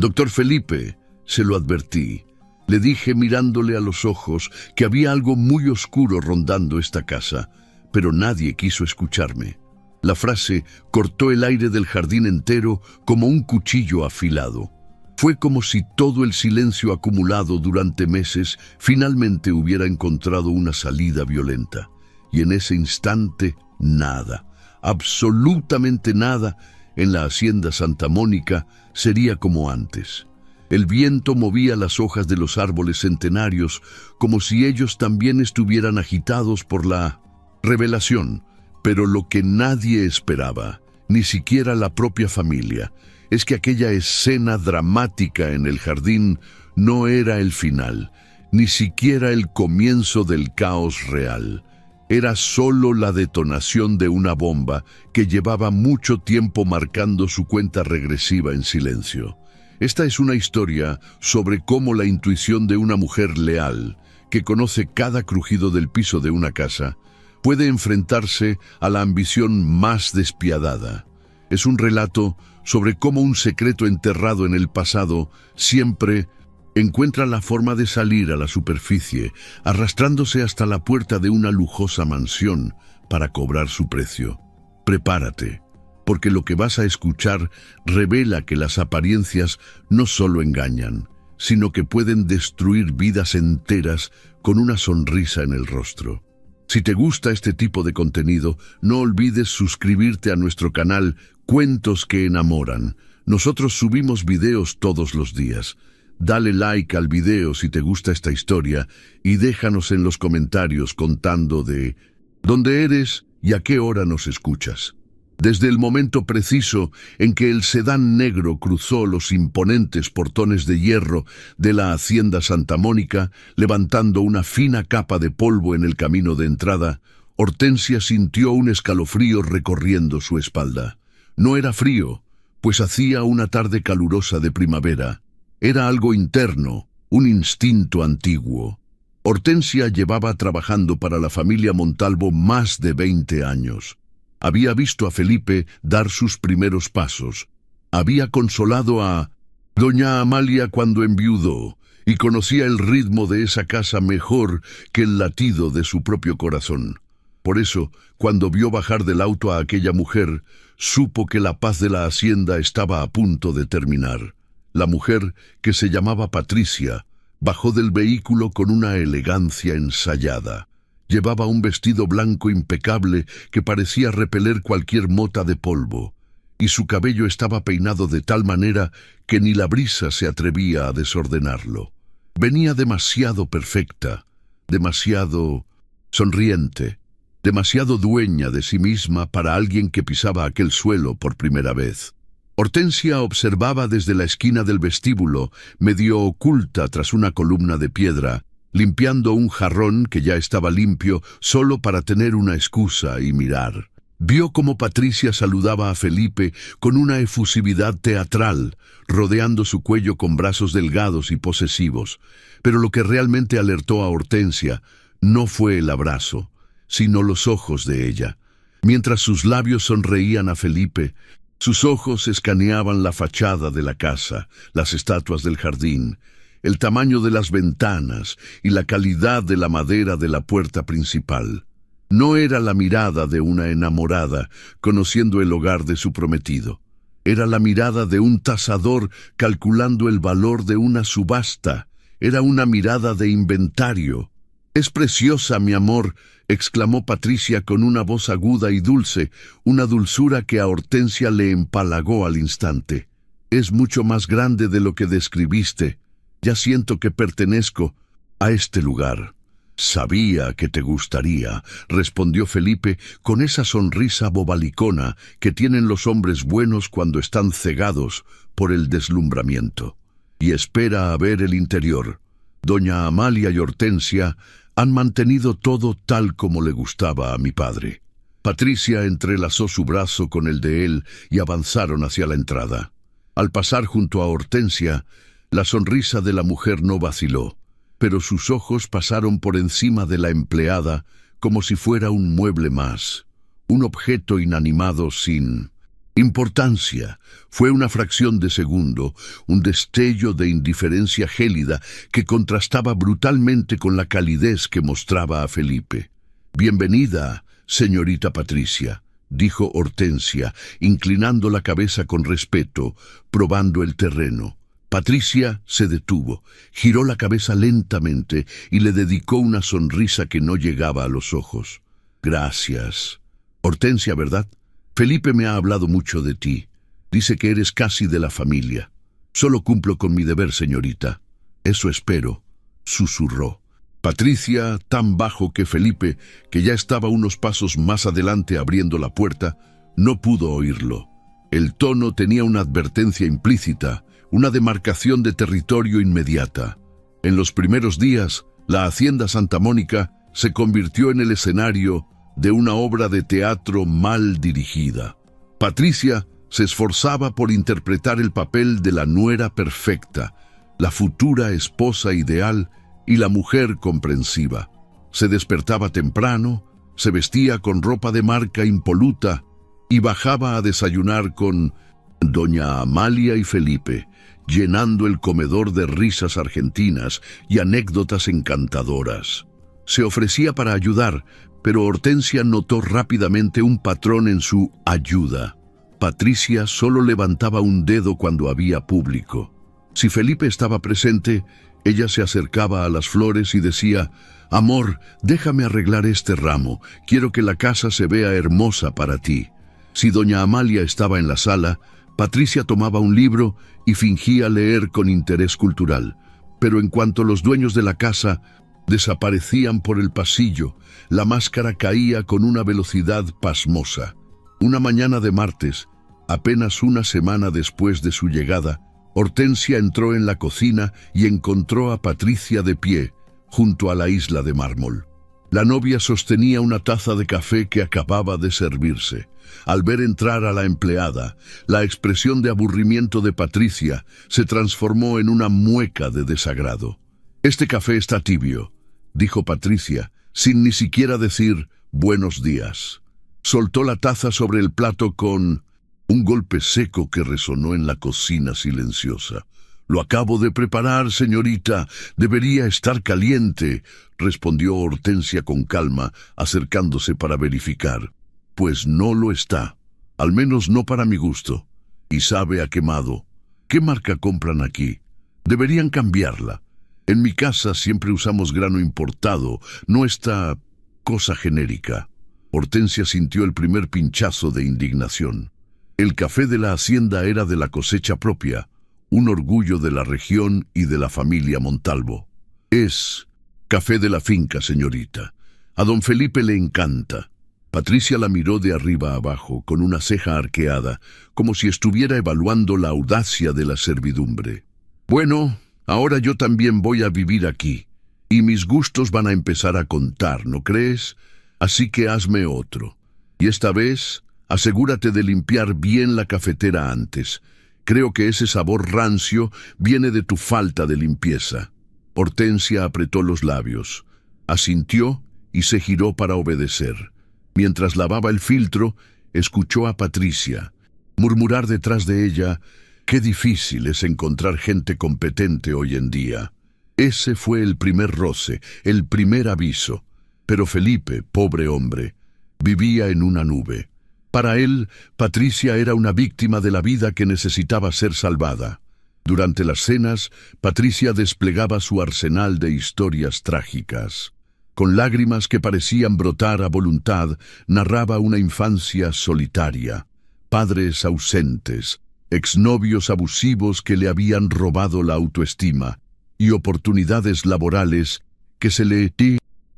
Doctor Felipe, se lo advertí. Le dije mirándole a los ojos que había algo muy oscuro rondando esta casa, pero nadie quiso escucharme. La frase cortó el aire del jardín entero como un cuchillo afilado. Fue como si todo el silencio acumulado durante meses finalmente hubiera encontrado una salida violenta. Y en ese instante, nada, absolutamente nada, en la hacienda Santa Mónica sería como antes. El viento movía las hojas de los árboles centenarios como si ellos también estuvieran agitados por la revelación. Pero lo que nadie esperaba, ni siquiera la propia familia, es que aquella escena dramática en el jardín no era el final, ni siquiera el comienzo del caos real. Era solo la detonación de una bomba que llevaba mucho tiempo marcando su cuenta regresiva en silencio. Esta es una historia sobre cómo la intuición de una mujer leal, que conoce cada crujido del piso de una casa, puede enfrentarse a la ambición más despiadada. Es un relato sobre cómo un secreto enterrado en el pasado siempre encuentra la forma de salir a la superficie, arrastrándose hasta la puerta de una lujosa mansión para cobrar su precio. Prepárate, porque lo que vas a escuchar revela que las apariencias no solo engañan, sino que pueden destruir vidas enteras con una sonrisa en el rostro. Si te gusta este tipo de contenido, no olvides suscribirte a nuestro canal Cuentos que Enamoran. Nosotros subimos videos todos los días. Dale like al video si te gusta esta historia y déjanos en los comentarios contando de dónde eres y a qué hora nos escuchas. Desde el momento preciso en que el sedán negro cruzó los imponentes portones de hierro de la hacienda Santa Mónica, levantando una fina capa de polvo en el camino de entrada, Hortensia sintió un escalofrío recorriendo su espalda. No era frío, pues hacía una tarde calurosa de primavera. Era algo interno, un instinto antiguo. Hortensia llevaba trabajando para la familia Montalvo más de 20 años. Había visto a Felipe dar sus primeros pasos. Había consolado a doña Amalia cuando enviudó y conocía el ritmo de esa casa mejor que el latido de su propio corazón. Por eso, cuando vio bajar del auto a aquella mujer, supo que la paz de la hacienda estaba a punto de terminar. La mujer, que se llamaba Patricia, bajó del vehículo con una elegancia ensayada. Llevaba un vestido blanco impecable que parecía repeler cualquier mota de polvo, y su cabello estaba peinado de tal manera que ni la brisa se atrevía a desordenarlo. Venía demasiado perfecta, demasiado sonriente, demasiado dueña de sí misma para alguien que pisaba aquel suelo por primera vez. Hortensia observaba desde la esquina del vestíbulo, medio oculta tras una columna de piedra, limpiando un jarrón que ya estaba limpio solo para tener una excusa y mirar. Vio cómo Patricia saludaba a Felipe con una efusividad teatral, rodeando su cuello con brazos delgados y posesivos. Pero lo que realmente alertó a Hortensia no fue el abrazo, sino los ojos de ella. Mientras sus labios sonreían a Felipe, sus ojos escaneaban la fachada de la casa, las estatuas del jardín, el tamaño de las ventanas y la calidad de la madera de la puerta principal. No era la mirada de una enamorada conociendo el hogar de su prometido. Era la mirada de un tasador calculando el valor de una subasta. Era una mirada de inventario. «Es preciosa, mi amor», exclamó Patricia con una voz aguda y dulce, una dulzura que a Hortensia le empalagó al instante. «Es mucho más grande de lo que describiste. Ya siento que pertenezco a este lugar». «Sabía que te gustaría», respondió Felipe con esa sonrisa bobalicona que tienen los hombres buenos cuando están cegados por el deslumbramiento. «Y espera a ver el interior. Doña Amalia y Hortensia han mantenido todo tal como le gustaba a mi padre». Patricia entrelazó su brazo con el de él y avanzaron hacia la entrada. Al pasar junto a Hortensia, la sonrisa de la mujer no vaciló, pero sus ojos pasaron por encima de la empleada como si fuera un mueble más, un objeto inanimado sin Importancia. Fue una fracción de segundo, un destello de indiferencia gélida que contrastaba brutalmente con la calidez que mostraba a Felipe. «Bienvenida, señorita Patricia», dijo Hortensia, inclinando la cabeza con respeto, probando el terreno. Patricia se detuvo, giró la cabeza lentamente y le dedicó una sonrisa que no llegaba a los ojos. «Gracias. Hortensia, ¿verdad? Felipe me ha hablado mucho de ti. Dice que eres casi de la familia. Solo cumplo con mi deber, señorita. Eso espero», susurró. Patricia, tan bajo que Felipe, que ya estaba unos pasos más adelante abriendo la puerta, no pudo oírlo. El tono tenía una advertencia implícita, una demarcación de territorio inmediata. En los primeros días, la Hacienda Santa Mónica se convirtió en el escenario de una obra de teatro mal dirigida. Patricia se esforzaba por interpretar el papel de la nuera perfecta, la futura esposa ideal y la mujer comprensiva. Se despertaba temprano, se vestía con ropa de marca impoluta y bajaba a desayunar con doña Amalia y Felipe, llenando el comedor de risas argentinas y anécdotas encantadoras. Se ofrecía para ayudar, pero Hortensia notó rápidamente un patrón en su ayuda. Patricia solo levantaba un dedo cuando había público. Si Felipe estaba presente, ella se acercaba a las flores y decía: «Amor, déjame arreglar este ramo, quiero que la casa se vea hermosa para ti». Si doña Amalia estaba en la sala, Patricia tomaba un libro y fingía leer con interés cultural. Pero en cuanto los dueños de la casa desaparecían por el pasillo, la máscara caía con una velocidad pasmosa. Una mañana de martes, apenas una semana después de su llegada, Hortensia entró en la cocina y encontró a Patricia de pie, junto a la isla de mármol. La novia sostenía una taza de café que acababa de servirse. Al ver entrar a la empleada, la expresión de aburrimiento de Patricia se transformó en una mueca de desagrado. «Este café está tibio», dijo Patricia, sin ni siquiera decir «buenos días». Soltó la taza sobre el plato con un golpe seco que resonó en la cocina silenciosa. «Lo acabo de preparar, señorita. Debería estar caliente», respondió Hortensia con calma, acercándose para verificar. «Pues no lo está. Al menos no para mi gusto. Y sabe a quemado. ¿Qué marca compran aquí? Deberían cambiarla. En mi casa siempre usamos grano importado, no esta cosa genérica». Hortensia sintió el primer pinchazo de indignación. El café de la hacienda era de la cosecha propia, un orgullo de la región y de la familia Montalvo. «Es café de la finca, señorita. A don Felipe le encanta». Patricia la miró de arriba a abajo, con una ceja arqueada, como si estuviera evaluando la audacia de la servidumbre. «Bueno, ahora yo también voy a vivir aquí, y mis gustos van a empezar a contar, ¿no crees? Así que hazme otro. Y esta vez, asegúrate de limpiar bien la cafetera antes. Creo que ese sabor rancio viene de tu falta de limpieza». Hortensia apretó los labios, asintió y se giró para obedecer. Mientras lavaba el filtro, escuchó a Patricia murmurar detrás de ella: «Qué difícil es encontrar gente competente hoy en día». Ese fue el primer roce, el primer aviso. Pero Felipe, pobre hombre, vivía en una nube. Para él, Patricia era una víctima de la vida que necesitaba ser salvada. Durante las cenas, Patricia desplegaba su arsenal de historias trágicas. Con lágrimas que parecían brotar a voluntad, narraba una infancia solitaria, padres ausentes, exnovios abusivos que le habían robado la autoestima y oportunidades laborales que se le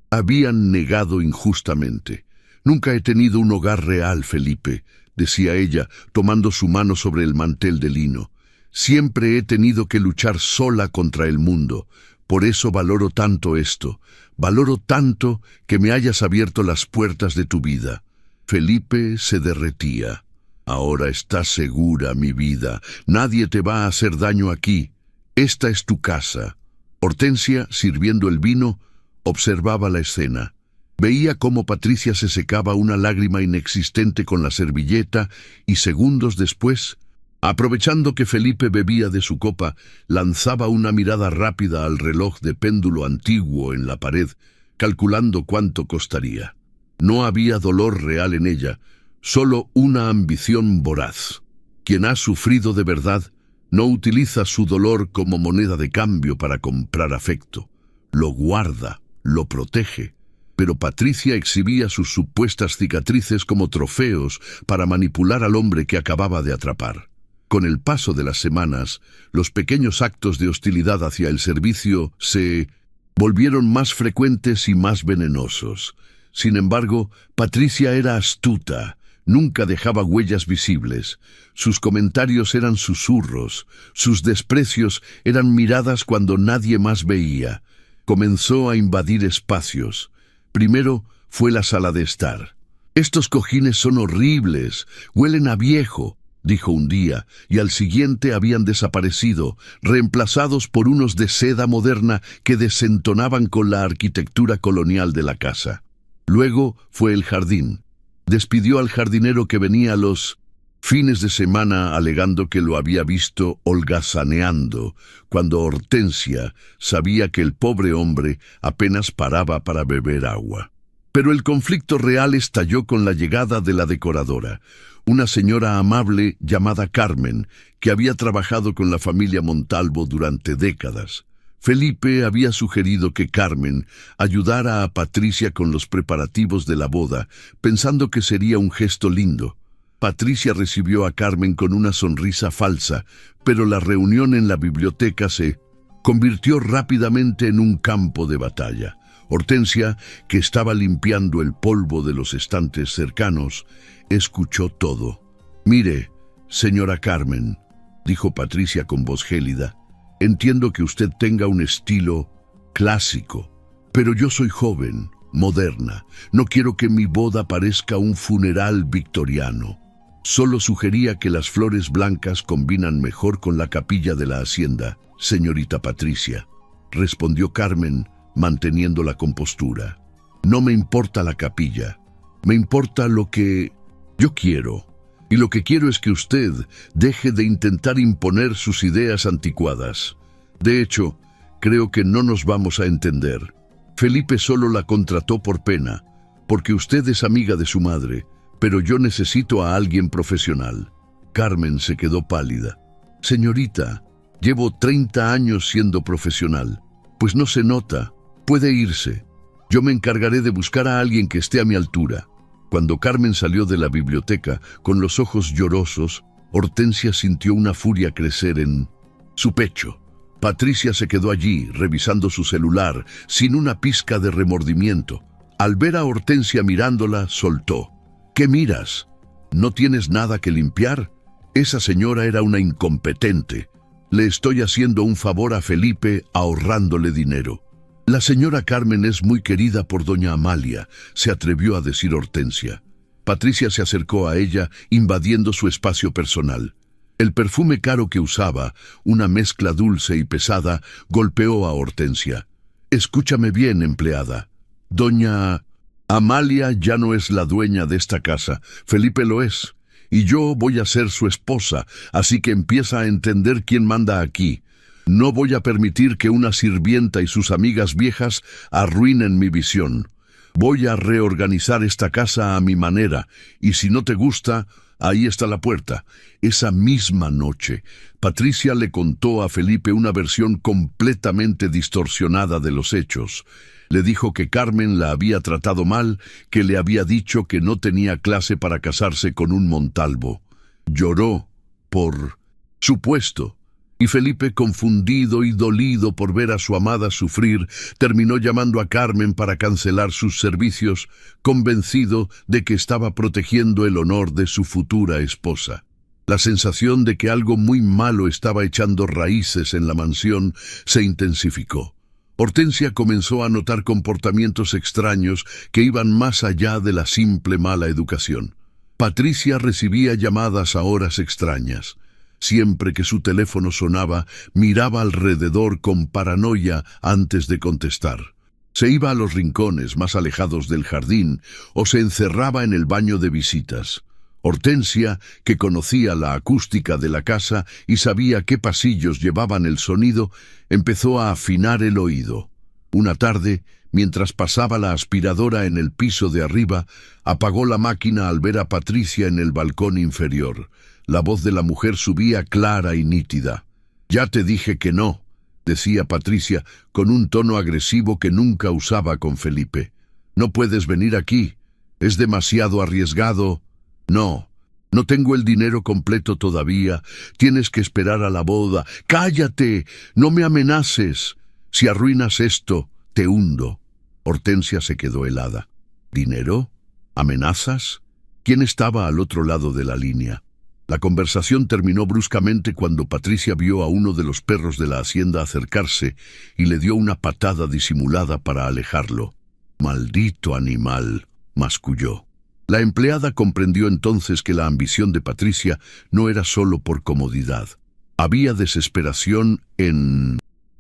habían negado injustamente. «Nunca he tenido un hogar real, Felipe», decía ella, tomando su mano sobre el mantel de lino. «Siempre he tenido que luchar sola contra el mundo. Por eso valoro tanto esto. Valoro tanto que me hayas abierto las puertas de tu vida». Felipe se derretía. «Ahora estás segura, mi vida. Nadie te va a hacer daño aquí. Esta es tu casa». Hortensia, sirviendo el vino, observaba la escena. Veía cómo Patricia se secaba una lágrima inexistente con la servilleta y segundos después, aprovechando que Felipe bebía de su copa, lanzaba una mirada rápida al reloj de péndulo antiguo en la pared, calculando cuánto costaría. No había dolor real en ella, solo una ambición voraz. Quien ha sufrido de verdad no utiliza su dolor como moneda de cambio para comprar afecto. Lo guarda, lo protege. Pero Patricia exhibía sus supuestas cicatrices como trofeos para manipular al hombre que acababa de atrapar. Con el paso de las semanas, los pequeños actos de hostilidad hacia el servicio se volvieron más frecuentes y más venenosos. Sin embargo, Patricia era astuta, nunca dejaba huellas visibles. Sus comentarios eran susurros, sus desprecios eran miradas cuando nadie más veía. Comenzó a invadir espacios. Primero fue la sala de estar. «Estos cojines son horribles, huelen a viejo», dijo un día, y al siguiente habían desaparecido, reemplazados por unos de seda moderna que desentonaban con la arquitectura colonial de la casa. Luego fue el jardín. Despidió al jardinero que venía los fines de semana alegando que lo había visto holgazaneando, cuando Hortensia sabía que el pobre hombre apenas paraba para beber agua. Pero el conflicto real estalló con la llegada de la decoradora, una señora amable llamada Carmen, que había trabajado con la familia Montalvo durante décadas. Felipe había sugerido que Carmen ayudara a Patricia con los preparativos de la boda, pensando que sería un gesto lindo. Patricia recibió a Carmen con una sonrisa falsa, pero la reunión en la biblioteca se convirtió rápidamente en un campo de batalla. Hortensia, que estaba limpiando el polvo de los estantes cercanos, escuchó todo. «Mire, señora Carmen», dijo Patricia con voz gélida, «entiendo que usted tenga un estilo clásico, pero yo soy joven, moderna. No quiero que mi boda parezca un funeral victoriano. Solo sugería que las flores blancas combinan mejor con la capilla de la hacienda, señorita Patricia», respondió Carmen, manteniendo la compostura. «No me importa la capilla, me importa lo que yo quiero. Y lo que quiero es que usted deje de intentar imponer sus ideas anticuadas. De hecho, creo que no nos vamos a entender. Felipe solo la contrató por pena, porque usted es amiga de su madre, pero yo necesito a alguien profesional». Carmen se quedó pálida. «Señorita, llevo 30 años siendo profesional. Pues no se nota. Puede irse. Yo me encargaré de buscar a alguien que esté a mi altura». Cuando Carmen salió de la biblioteca con los ojos llorosos, Hortensia sintió una furia crecer en su pecho. Patricia se quedó allí, revisando su celular, sin una pizca de remordimiento. Al ver a Hortensia mirándola, soltó. «¿Qué miras? ¿No tienes nada que limpiar? Esa señora era una incompetente. Le estoy haciendo un favor a Felipe ahorrándole dinero». «La señora Carmen es muy querida por doña Amalia», se atrevió a decir Hortensia. Patricia se acercó a ella, invadiendo su espacio personal. El perfume caro que usaba, una mezcla dulce y pesada, golpeó a Hortensia. «Escúchame bien, empleada. Doña Amalia ya no es la dueña de esta casa. Felipe lo es. Y yo voy a ser su esposa, así que empieza a entender quién manda aquí. No voy a permitir que una sirvienta y sus amigas viejas arruinen mi visión. Voy a reorganizar esta casa a mi manera, y si no te gusta, ahí está la puerta». Esa misma noche, Patricia le contó a Felipe una versión completamente distorsionada de los hechos. Le dijo que Carmen la había tratado mal, que le había dicho que no tenía clase para casarse con un Montalvo. Lloró, por supuesto. Y Felipe, confundido y dolido por ver a su amada sufrir, terminó llamando a Carmen para cancelar sus servicios, convencido de que estaba protegiendo el honor de su futura esposa. La sensación de que algo muy malo estaba echando raíces en la mansión se intensificó. Hortensia comenzó a notar comportamientos extraños que iban más allá de la simple mala educación. Patricia recibía llamadas a horas extrañas. Siempre que su teléfono sonaba, miraba alrededor con paranoia antes de contestar. Se iba a los rincones más alejados del jardín o se encerraba en el baño de visitas. Hortensia, que conocía la acústica de la casa y sabía qué pasillos llevaban el sonido, empezó a afinar el oído. Una tarde, mientras pasaba la aspiradora en el piso de arriba, apagó la máquina al ver a Patricia en el balcón inferior. La voz de la mujer subía clara y nítida. «Ya te dije que no», decía Patricia con un tono agresivo que nunca usaba con Felipe. «No puedes venir aquí. Es demasiado arriesgado». «No, no tengo el dinero completo todavía. Tienes que esperar a la boda». «¡Cállate! No me amenaces. Si arruinas esto, te hundo». Hortensia se quedó helada. ¿Dinero? ¿Amenazas? ¿Quién estaba al otro lado de la línea? La conversación terminó bruscamente cuando Patricia vio a uno de los perros de la hacienda acercarse y le dio una patada disimulada para alejarlo. «Maldito animal», masculló. La empleada comprendió entonces que la ambición de Patricia no era solo por comodidad. Había desesperación en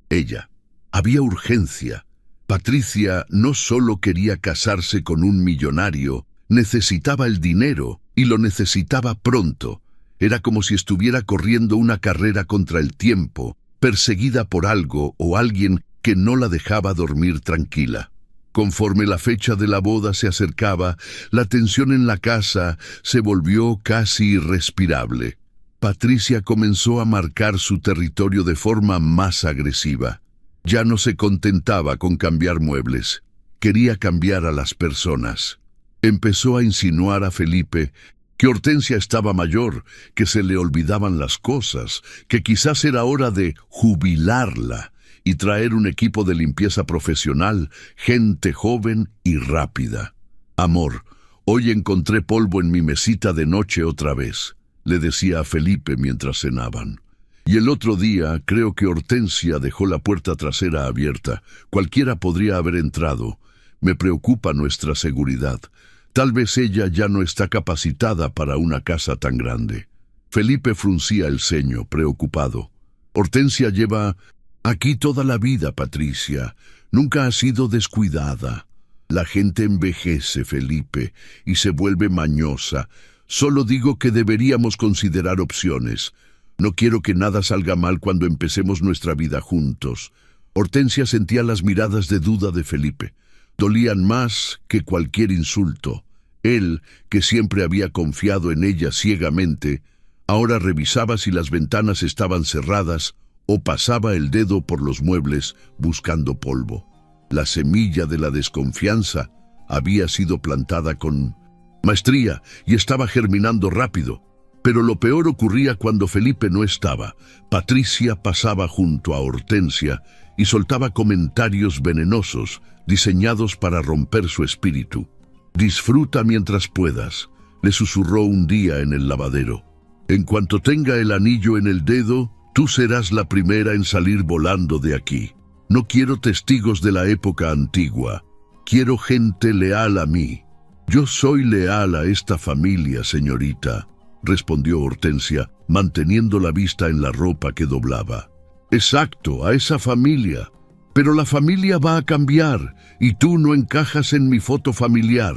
ella. Había urgencia. Patricia no solo quería casarse con un millonario, necesitaba el dinero y lo necesitaba pronto. Era como si estuviera corriendo una carrera contra el tiempo, perseguida por algo o alguien que no la dejaba dormir tranquila. Conforme la fecha de la boda se acercaba, la tensión en la casa se volvió casi irrespirable. Patricia comenzó a marcar su territorio de forma más agresiva. Ya no se contentaba con cambiar muebles, quería cambiar a las personas. Empezó a insinuar a Felipe que Hortensia estaba mayor, que se le olvidaban las cosas, que quizás era hora de jubilarla y traer un equipo de limpieza profesional, gente joven y rápida. «Amor, hoy encontré polvo en mi mesita de noche otra vez», le decía a Felipe mientras cenaban. «Y el otro día creo que Hortensia dejó la puerta trasera abierta. Cualquiera podría haber entrado. Me preocupa nuestra seguridad. Tal vez ella ya no está capacitada para una casa tan grande». Felipe fruncía el ceño, preocupado. «Hortensia lleva aquí toda la vida, Patricia. Nunca ha sido descuidada. La gente envejece, Felipe, y se vuelve mañosa. Solo digo que deberíamos considerar opciones. No quiero que nada salga mal cuando empecemos nuestra vida juntos». Hortensia sentía las miradas de duda de Felipe. Dolían más que cualquier insulto. Él, que siempre había confiado en ella ciegamente, ahora revisaba si las ventanas estaban cerradas o pasaba el dedo por los muebles buscando polvo. La semilla de la desconfianza había sido plantada con maestría y estaba germinando rápido. Pero lo peor ocurría cuando Felipe no estaba. Patricia pasaba junto a Hortensia y soltaba comentarios venenosos, diseñados para romper su espíritu. «Disfruta mientras puedas», le susurró un día en el lavadero. «En cuanto tenga el anillo en el dedo, tú serás la primera en salir volando de aquí. No quiero testigos de la época antigua. Quiero gente leal a mí». «Yo soy leal a esta familia, señorita», respondió Hortensia, manteniendo la vista en la ropa que doblaba. «Exacto, a esa familia. Pero la familia va a cambiar y tú no encajas en mi foto familiar».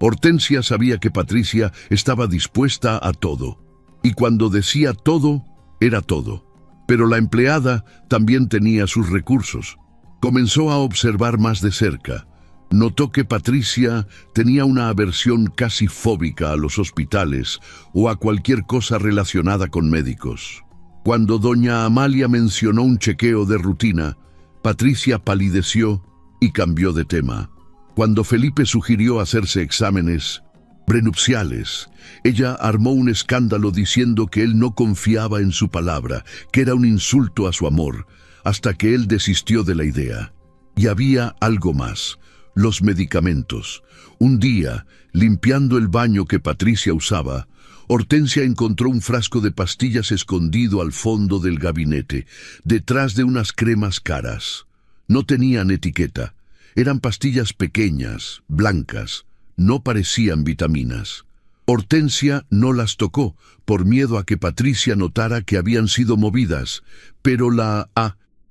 Hortensia sabía que Patricia estaba dispuesta a todo. Y cuando decía todo, era todo. Pero la empleada también tenía sus recursos. Comenzó a observar más de cerca. Notó que Patricia tenía una aversión casi fóbica a los hospitales o a cualquier cosa relacionada con médicos. Cuando doña Amalia mencionó un chequeo de rutina, Patricia palideció y cambió de tema. Cuando Felipe sugirió hacerse exámenes prenupciales, ella armó un escándalo diciendo que él no confiaba en su palabra, que era un insulto a su amor, hasta que él desistió de la idea. Y había algo más: los medicamentos. Un día, limpiando el baño que Patricia usaba, Hortensia encontró un frasco de pastillas escondido al fondo del gabinete, detrás de unas cremas caras. No tenían etiqueta. Eran pastillas pequeñas, blancas. No parecían vitaminas. Hortensia no las tocó, por miedo a que Patricia notara que habían sido movidas, pero la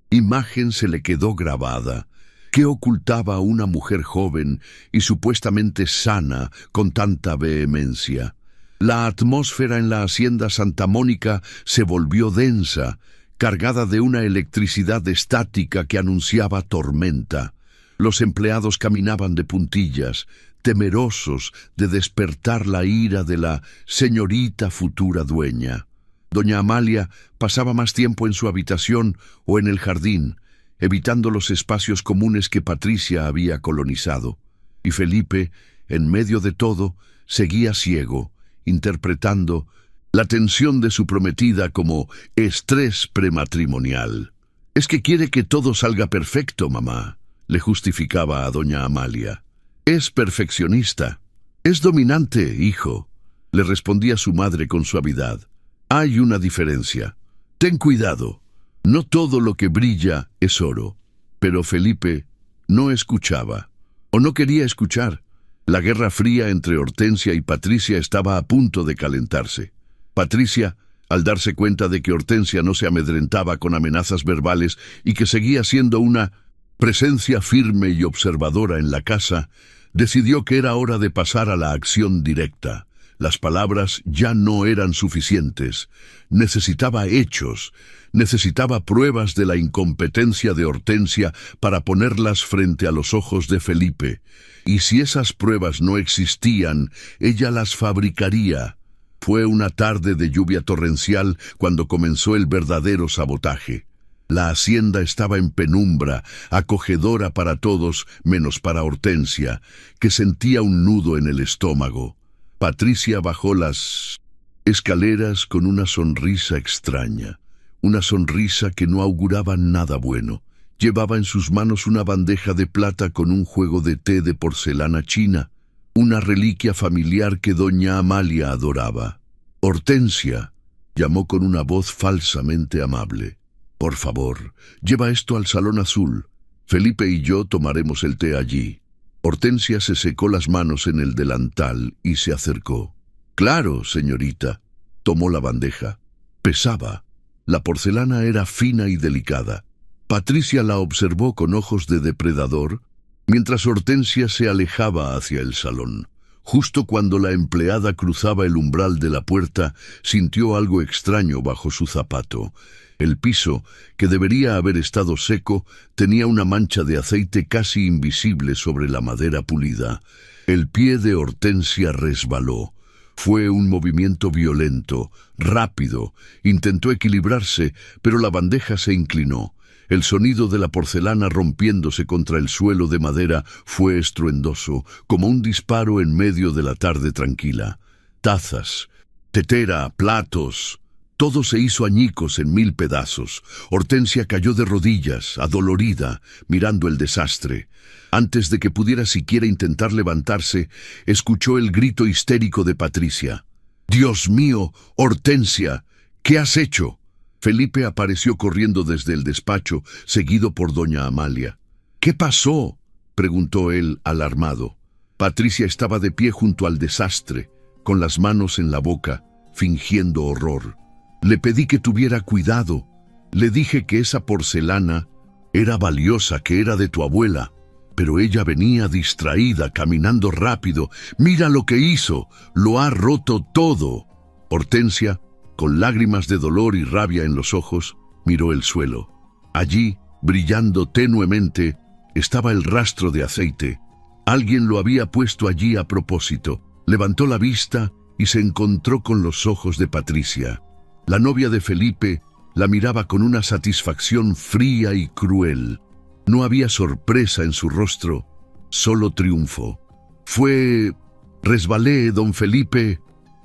imagen se le quedó grabada. ¿Qué ocultaba una mujer joven y supuestamente sana con tanta vehemencia? La atmósfera en la hacienda Santa Mónica se volvió densa, cargada de una electricidad estática que anunciaba tormenta. Los empleados caminaban de puntillas, temerosos de despertar la ira de la señorita futura dueña. Doña Amalia pasaba más tiempo en su habitación o en el jardín, evitando los espacios comunes que Patricia había colonizado. Y Felipe, en medio de todo, seguía ciego, interpretando la tensión de su prometida como estrés prematrimonial. «Es que quiere que todo salga perfecto, mamá», le justificaba a doña Amalia. «Es perfeccionista. Es dominante, hijo», le respondía su madre con suavidad. «Hay una diferencia. Ten cuidado. No todo lo que brilla es oro». Pero Felipe no escuchaba, o no quería escuchar. La guerra fría entre Hortensia y Patricia estaba a punto de calentarse. Patricia, al darse cuenta de que Hortensia no se amedrentaba con amenazas verbales y que seguía siendo una presencia firme y observadora en la casa, decidió que era hora de pasar a la acción directa. Las palabras ya no eran suficientes. Necesitaba hechos, necesitaba pruebas de la incompetencia de Hortensia para ponerlas frente a los ojos de Felipe. Y si esas pruebas no existían, ella las fabricaría. Fue una tarde de lluvia torrencial cuando comenzó el verdadero sabotaje. La hacienda estaba en penumbra, acogedora para todos menos para Hortensia, que sentía un nudo en el estómago. Patricia bajó las escaleras con una sonrisa extraña, una sonrisa que no auguraba nada bueno. Llevaba en sus manos una bandeja de plata con un juego de té de porcelana china, una reliquia familiar que doña Amalia adoraba. «Hortensia», llamó con una voz falsamente amable. «Por favor, lleva esto al salón azul. Felipe y yo tomaremos el té allí». Hortensia se secó las manos en el delantal y se acercó. «Claro, señorita». Tomó la bandeja. Pesaba. La porcelana era fina y delicada. Patricia la observó con ojos de depredador, mientras Hortensia se alejaba hacia el salón. Justo cuando la empleada cruzaba el umbral de la puerta, sintió algo extraño bajo su zapato. El piso, que debería haber estado seco, tenía una mancha de aceite casi invisible sobre la madera pulida. El pie de Hortensia resbaló. Fue un movimiento violento, rápido. Intentó equilibrarse, pero la bandeja se inclinó. El sonido de la porcelana rompiéndose contra el suelo de madera fue estruendoso, como un disparo en medio de la tarde tranquila. Tazas, tetera, platos, todo se hizo añicos en 1000 pedazos. Hortensia cayó de rodillas, adolorida, mirando el desastre. Antes de que pudiera siquiera intentar levantarse, escuchó el grito histérico de Patricia. «¡Dios mío, Hortensia! ¿Qué has hecho?». Felipe apareció corriendo desde el despacho, seguido por doña Amalia. «¿Qué pasó?», preguntó él, alarmado. Patricia estaba de pie junto al desastre, con las manos en la boca, fingiendo horror. «Le pedí que tuviera cuidado. Le dije que esa porcelana era valiosa, que era de tu abuela. Pero ella venía distraída, caminando rápido. Mira lo que hizo. Lo ha roto todo». Hortensia, con lágrimas de dolor y rabia en los ojos, miró el suelo. Allí, brillando tenuemente, estaba el rastro de aceite. Alguien lo había puesto allí a propósito. Levantó la vista y se encontró con los ojos de Patricia. La novia de Felipe la miraba con una satisfacción fría y cruel. No había sorpresa en su rostro, solo triunfo. «Resbalé, don Felipe»,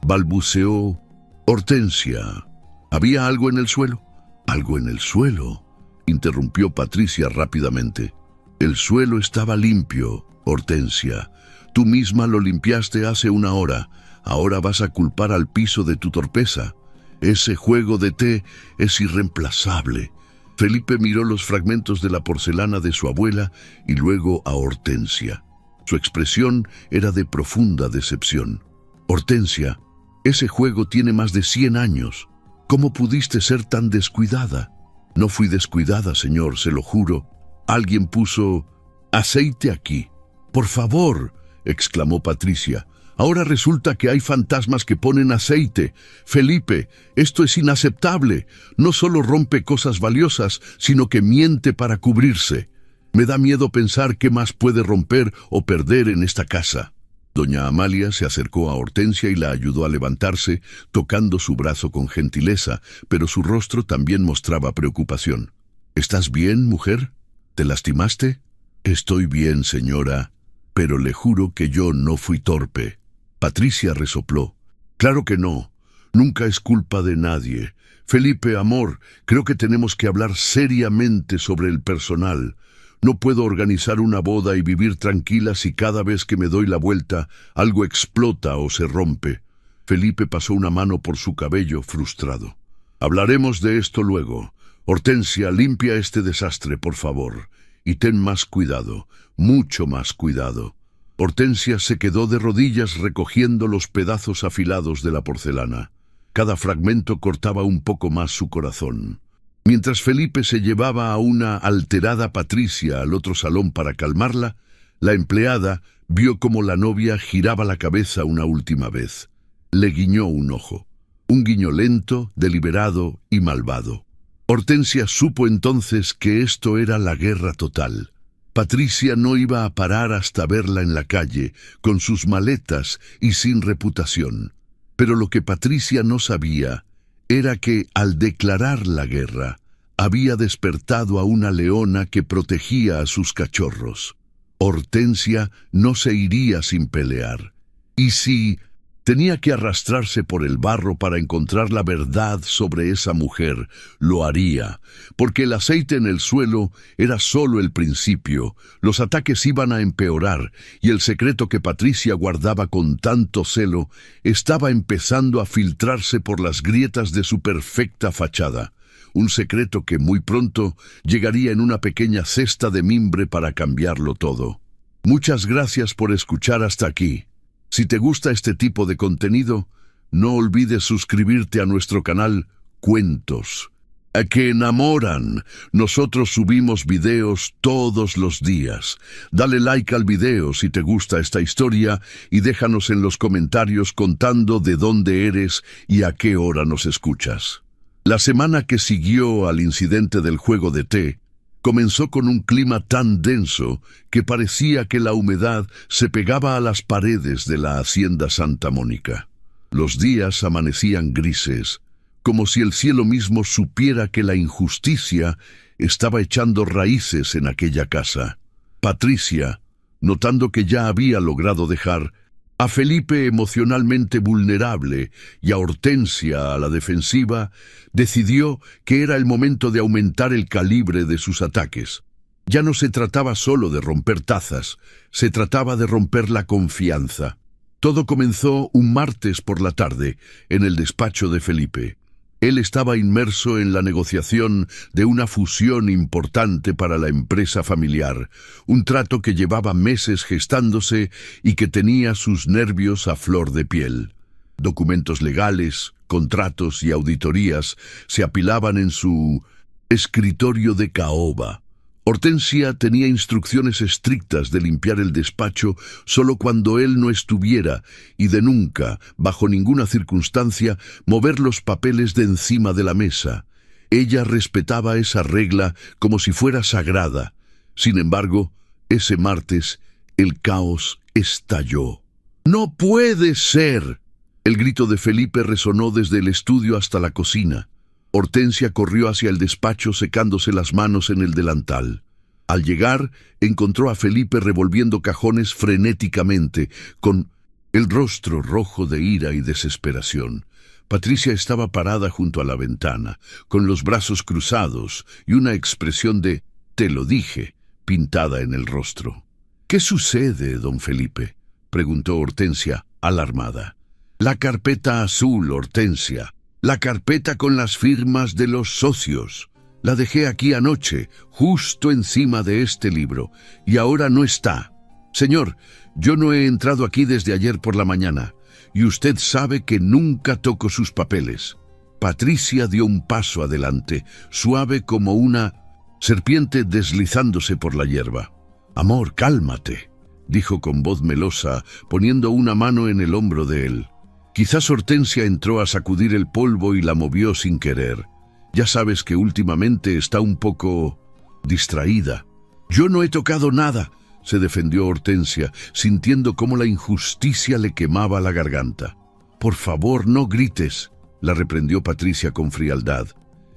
balbuceó. «Hortensia, ¿había algo en el suelo?». «¿Algo en el suelo?», interrumpió Patricia rápidamente. «El suelo estaba limpio, Hortensia. Tú misma lo limpiaste hace 1 hora. Ahora vas a culpar al piso de tu torpeza. Ese juego de té es irreemplazable». Felipe miró los fragmentos de la porcelana de su abuela y luego a Hortensia. Su expresión era de profunda decepción. «Hortensia, ese juego tiene más de 100 años. ¿Cómo pudiste ser tan descuidada?». «No fui descuidada, señor, se lo juro. Alguien puso «Aceite aquí». «Por favor», exclamó Patricia. «Ahora resulta que hay fantasmas que ponen aceite. Felipe, esto es inaceptable. No solo rompe cosas valiosas, sino que miente para cubrirse. Me da miedo pensar qué más puede romper o perder en esta casa». Doña Amalia se acercó a Hortensia y la ayudó a levantarse, tocando su brazo con gentileza, pero su rostro también mostraba preocupación. «¿Estás bien, mujer? ¿Te lastimaste?» «Estoy bien, señora, pero le juro que yo no fui torpe». Patricia resopló. «Claro que no. Nunca es culpa de nadie. Felipe, amor, creo que tenemos que hablar seriamente sobre el personal. No puedo organizar una boda y vivir tranquila si cada vez que me doy la vuelta algo explota o se rompe». Felipe pasó una mano por su cabello, frustrado. «Hablaremos de esto luego. Hortensia, limpia este desastre, por favor. Y ten más cuidado, mucho más cuidado». Hortensia se quedó de rodillas recogiendo los pedazos afilados de la porcelana. Cada fragmento cortaba un poco más su corazón. Mientras Felipe se llevaba a una alterada Patricia al otro salón para calmarla, la empleada vio cómo la novia giraba la cabeza una última vez. Le guiñó un ojo. Un guiño lento, deliberado y malvado. Hortensia supo entonces que esto era la guerra total. Patricia no iba a parar hasta verla en la calle, con sus maletas y sin reputación. Pero lo que Patricia no sabía era que, al declarar la guerra, había despertado a una leona que protegía a sus cachorros. Hortensia no se iría sin pelear. Y si tenía que arrastrarse por el barro para encontrar la verdad sobre esa mujer, lo haría, porque el aceite en el suelo era solo el principio. Los ataques iban a empeorar, y el secreto que Patricia guardaba con tanto celo estaba empezando a filtrarse por las grietas de su perfecta fachada. Un secreto que muy pronto llegaría en una pequeña cesta de mimbre para cambiarlo todo. Muchas gracias por escuchar hasta aquí. Si te gusta este tipo de contenido, no olvides suscribirte a nuestro canal Cuentos, a que enamoran. Nosotros subimos videos todos los días. Dale like al video si te gusta esta historia y déjanos en los comentarios contando de dónde eres y a qué hora nos escuchas. La semana que siguió al incidente del juego de té, comenzó con un clima tan denso que parecía que la humedad se pegaba a las paredes de la hacienda Santa Mónica. Los días amanecían grises, como si el cielo mismo supiera que la injusticia estaba echando raíces en aquella casa. Patricia, notando que ya había logrado dejar a Felipe emocionalmente vulnerable y a Hortensia a la defensiva, decidió que era el momento de aumentar el calibre de sus ataques. Ya no se trataba solo de romper tazas, se trataba de romper la confianza. Todo comenzó un martes por la tarde, en el despacho de Felipe. Él estaba inmerso en la negociación de una fusión importante para la empresa familiar, un trato que llevaba meses gestándose y que tenía sus nervios a flor de piel. Documentos legales, contratos y auditorías se apilaban en su escritorio de caoba. Hortensia tenía instrucciones estrictas de limpiar el despacho solo cuando él no estuviera y de nunca, bajo ninguna circunstancia, mover los papeles de encima de la mesa. Ella respetaba esa regla como si fuera sagrada. Sin embargo, ese martes, el caos estalló. «¡No puede ser!». El grito de Felipe resonó desde el estudio hasta la cocina. Hortensia corrió hacia el despacho secándose las manos en el delantal. Al llegar, encontró a Felipe revolviendo cajones frenéticamente, con el rostro rojo de ira y desesperación. Patricia estaba parada junto a la ventana, con los brazos cruzados y una expresión de «te lo dije» pintada en el rostro. «¿Qué sucede, don Felipe?», preguntó Hortensia, alarmada. «La carpeta azul, Hortensia. La carpeta con las firmas de los socios. La dejé aquí anoche, justo encima de este libro, y ahora no está. Señor, yo no he entrado aquí desde ayer por la mañana, y usted sabe que nunca toco sus papeles». Patricia dio un paso adelante, suave como una serpiente deslizándose por la hierba. Amor, cálmate, dijo con voz melosa, poniendo una mano en el hombro de él. Quizás Hortensia entró a sacudir el polvo y la movió sin querer. Ya sabes que últimamente está un poco distraída. Yo no he tocado nada, se defendió Hortensia, sintiendo cómo la injusticia le quemaba la garganta. Por favor, no grites, la reprendió Patricia con frialdad.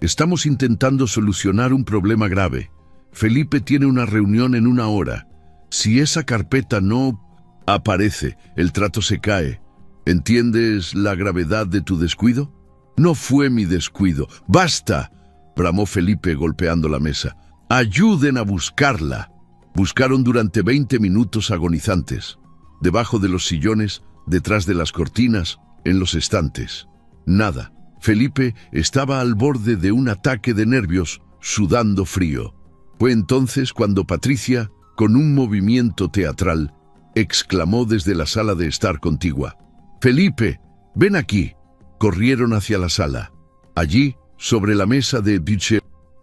Estamos intentando solucionar un problema grave. Felipe tiene una reunión en 1 hora. Si esa carpeta no aparece, el trato se cae. ¿Entiendes la gravedad de tu descuido? No fue mi descuido. ¡Basta!, bramó Felipe golpeando la mesa. ¡Ayuden a buscarla! Buscaron durante 20 minutos agonizantes. Debajo de los sillones, detrás de las cortinas, en los estantes. Nada. Felipe estaba al borde de un ataque de nervios, sudando frío. Fue entonces cuando Patricia, con un movimiento teatral, exclamó desde la sala de estar contigua: «Felipe, ven aquí». Corrieron hacia la sala. Allí, sobre la mesa de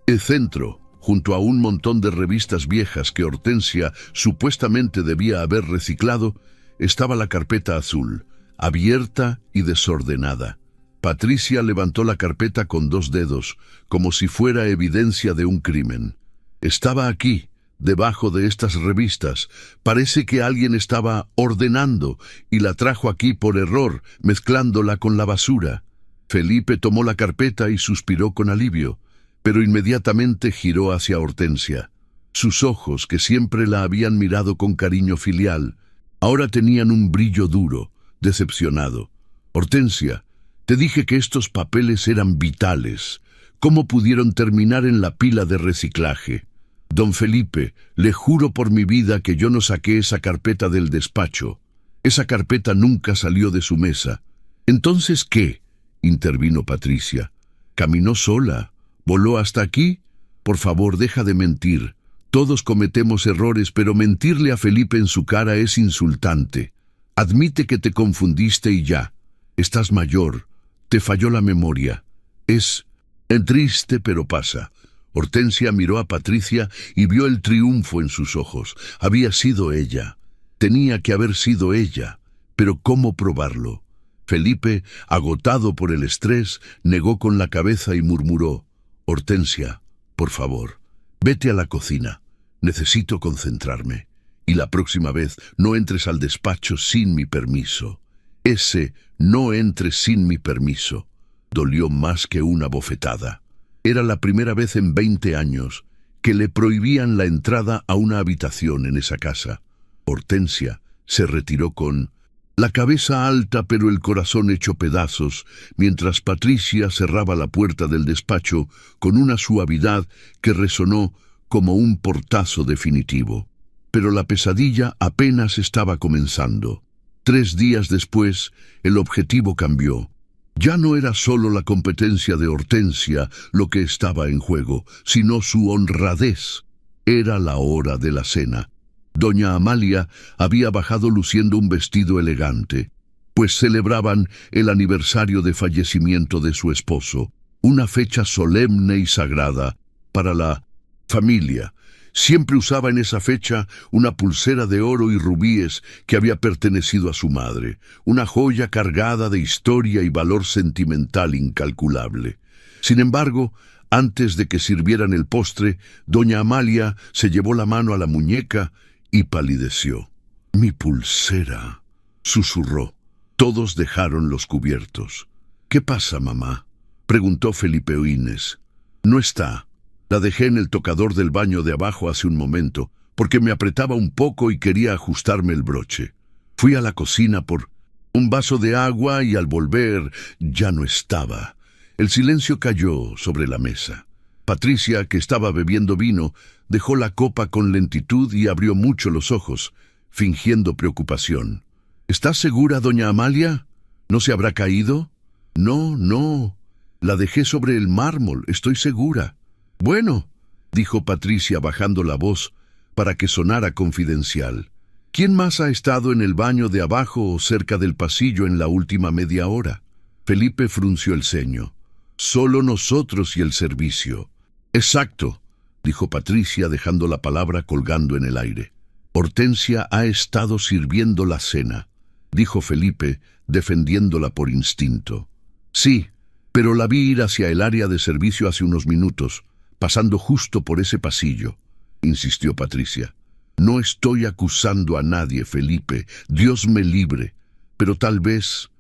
el centro, junto a un montón de revistas viejas que Hortensia supuestamente debía haber reciclado, estaba la carpeta azul, abierta y desordenada. Patricia levantó la carpeta con 2 dedos, como si fuera evidencia de un crimen. Estaba aquí, debajo de estas revistas. Parece que alguien estaba ordenando y la trajo aquí por error, mezclándola con la basura. Felipe tomó la carpeta y suspiró con alivio, pero inmediatamente giró hacia Hortensia. Sus ojos, que siempre la habían mirado con cariño filial, ahora tenían un brillo duro, decepcionado. «Hortensia, te dije que estos papeles eran vitales. ¿Cómo pudieron terminar en la pila de reciclaje? Don Felipe, le juro por mi vida que yo no saqué esa carpeta del despacho. Esa carpeta nunca salió de su mesa». «¿Entonces qué?», intervino Patricia. «¿Caminó sola? ¿Voló hasta aquí? Por favor, deja de mentir. Todos cometemos errores, pero mentirle a Felipe en su cara es insultante. Admite que te confundiste y ya. Estás mayor. Te falló la memoria. Es triste, pero pasa». Hortensia miró a Patricia y vio el triunfo en sus ojos. Había sido ella. Tenía que haber sido ella. Pero ¿cómo probarlo? Felipe, agotado por el estrés, negó con la cabeza y murmuró: «Hortensia, por favor, vete a la cocina. Necesito concentrarme. Y la próxima vez no entres al despacho sin mi permiso. Ese no entres sin mi permiso». Dolió más que una bofetada. Era la primera vez en 20 años que le prohibían la entrada a una habitación en esa casa. Hortensia se retiró con la cabeza alta pero el corazón hecho pedazos, mientras Patricia cerraba la puerta del despacho con una suavidad que resonó como un portazo definitivo. Pero la pesadilla apenas estaba comenzando. 3 días después, el objetivo cambió. Ya no era solo la competencia de Hortensia lo que estaba en juego, sino su honradez. Era la hora de la cena. Doña Amalia había bajado luciendo un vestido elegante, pues celebraban el aniversario de fallecimiento de su esposo, una fecha solemne y sagrada para la familia. Siempre usaba en esa fecha una pulsera de oro y rubíes que había pertenecido a su madre, una joya cargada de historia y valor sentimental incalculable. Sin embargo, antes de que sirvieran el postre, doña Amalia se llevó la mano a la muñeca y palideció. «Mi pulsera», susurró. Todos dejaron los cubiertos. «¿Qué pasa, mamá?», preguntó Felipe Oínez. «No está. La dejé en el tocador del baño de abajo hace un momento, porque me apretaba un poco y quería ajustarme el broche. Fui a la cocina por un vaso de agua y al volver ya no estaba». El silencio cayó sobre la mesa. Patricia, que estaba bebiendo vino, dejó la copa con lentitud y abrió mucho los ojos, fingiendo preocupación. «¿Estás segura, doña Amalia? ¿No se habrá caído?» «No, no. La dejé sobre el mármol, estoy segura». «Bueno», dijo Patricia bajando la voz para que sonara confidencial. «¿Quién más ha estado en el baño de abajo o cerca del pasillo en la última media hora?» Felipe frunció el ceño. «Solo nosotros y el servicio». «Exacto», dijo Patricia dejando la palabra colgando en el aire. Hortensia ha estado sirviendo la cena, dijo Felipe, defendiéndola por instinto. Sí, pero la vi ir hacia el área de servicio hace unos minutos, pasando justo por ese pasillo, insistió Patricia. No estoy acusando a nadie, Felipe, Dios me libre, pero tal vez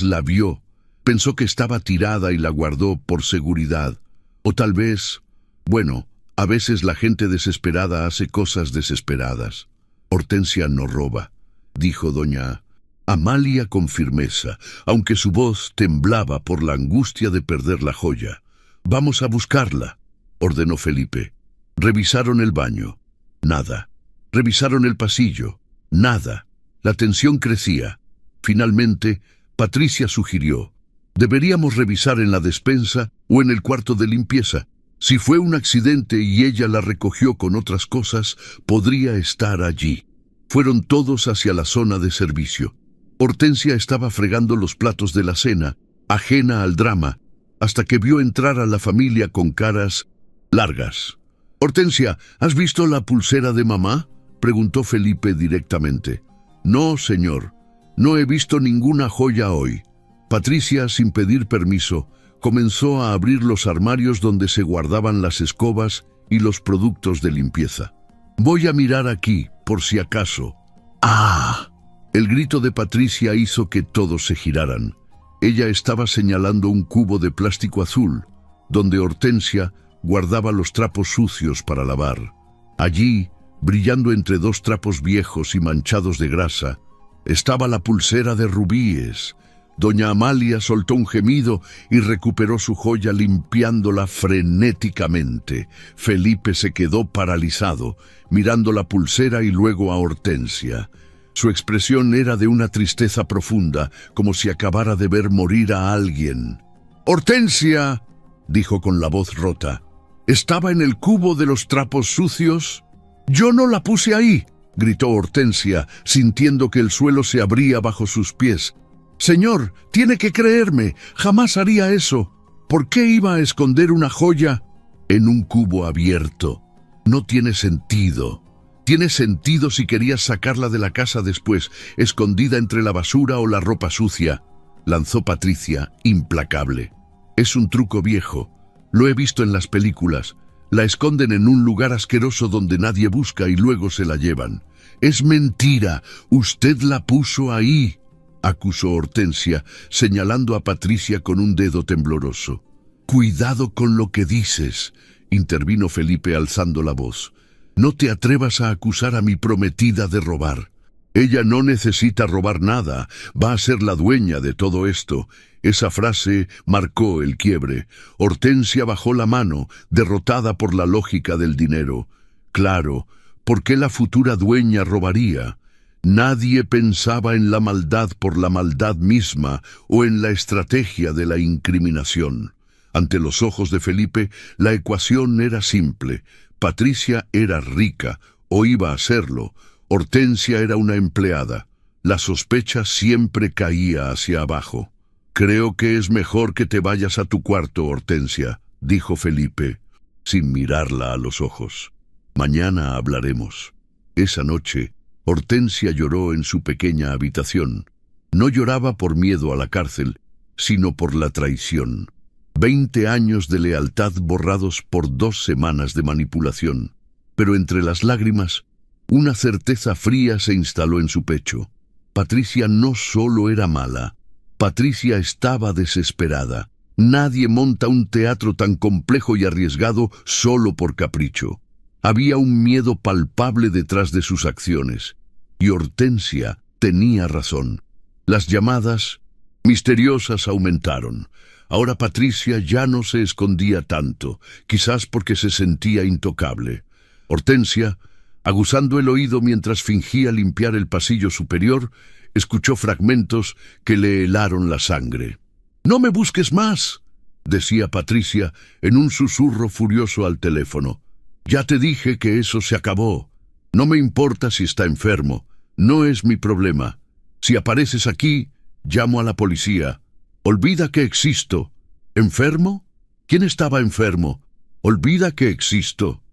la vio, pensó que estaba tirada y la guardó por seguridad, o tal vez, bueno, a veces la gente desesperada hace cosas desesperadas. Hortensia no roba, dijo doña Amalia con firmeza, aunque su voz temblaba por la angustia de perder la joya. Vamos a buscarla, ordenó Felipe. Revisaron el baño. Nada. Revisaron el pasillo. Nada. La tensión crecía. Finalmente, Patricia sugirió: deberíamos revisar en la despensa o en el cuarto de limpieza. Si fue un accidente y ella la recogió con otras cosas, podría estar allí. Fueron todos hacia la zona de servicio. Hortensia estaba fregando los platos de la cena, ajena al drama, hasta que vio entrar a la familia con caras largas. «Hortensia, ¿has visto la pulsera de mamá?», preguntó Felipe directamente. «No, señor, no he visto ninguna joya hoy». Patricia, sin pedir permiso, comenzó a abrir los armarios donde se guardaban las escobas y los productos de limpieza. «Voy a mirar aquí, por si acaso». «¡Ah!». El grito de Patricia hizo que todos se giraran. Ella estaba señalando un cubo de plástico azul, donde Hortensia guardaba los trapos sucios para lavar. Allí, brillando entre dos trapos viejos y manchados de grasa, estaba la pulsera de rubíes. Doña Amalia soltó un gemido y recuperó su joya limpiándola frenéticamente. Felipe se quedó paralizado, mirando la pulsera y luego a Hortensia. Su expresión era de una tristeza profunda, como si acabara de ver morir a alguien. «¡Hortensia!», dijo con la voz rota. «¿Estaba en el cubo de los trapos sucios?». «Yo no la puse ahí», gritó Hortensia, sintiendo que el suelo se abría bajo sus pies. «Señor, tiene que creerme, jamás haría eso. ¿Por qué iba a esconder una joya en un cubo abierto? No tiene sentido». «Tiene sentido si querías sacarla de la casa después, escondida entre la basura o la ropa sucia», lanzó Patricia, implacable. «Es un truco viejo. Lo he visto en las películas. La esconden en un lugar asqueroso donde nadie busca y luego se la llevan». «Es mentira. Usted la puso ahí», acusó Hortensia, señalando a Patricia con un dedo tembloroso. «Cuidado con lo que dices», intervino Felipe alzando la voz. «No te atrevas a acusar a mi prometida de robar. Ella no necesita robar nada, va a ser la dueña de todo esto». Esa frase marcó el quiebre. Hortensia bajó la mano, derrotada por la lógica del dinero. Claro, ¿por qué la futura dueña robaría? Nadie pensaba en la maldad por la maldad misma o en la estrategia de la incriminación. Ante los ojos de Felipe, la ecuación era simple. Patricia era rica, o iba a serlo. Hortensia era una empleada. La sospecha siempre caía hacia abajo. «Creo que es mejor que te vayas a tu cuarto, Hortensia», dijo Felipe, sin mirarla a los ojos. «Mañana hablaremos». Esa noche, Hortensia lloró en su pequeña habitación. No lloraba por miedo a la cárcel, sino por la traición. 20 años de lealtad borrados por 2 semanas de manipulación. Pero entre las lágrimas, una certeza fría se instaló en su pecho. Patricia no solo era mala, Patricia estaba desesperada. Nadie monta un teatro tan complejo y arriesgado solo por capricho. Había un miedo palpable detrás de sus acciones. Y Hortensia tenía razón. Las llamadas misteriosas aumentaron. Ahora Patricia ya no se escondía tanto, quizás porque se sentía intocable. Hortensia, aguzando el oído mientras fingía limpiar el pasillo superior, escuchó fragmentos que le helaron la sangre. «No me busques más», decía Patricia en un susurro furioso al teléfono. «Ya te dije que eso se acabó. No me importa si está enfermo. No es mi problema. Si apareces aquí, llamo a la policía. Olvida que existo». «¿Enfermo? ¿Quién estaba enfermo? Olvida que existo».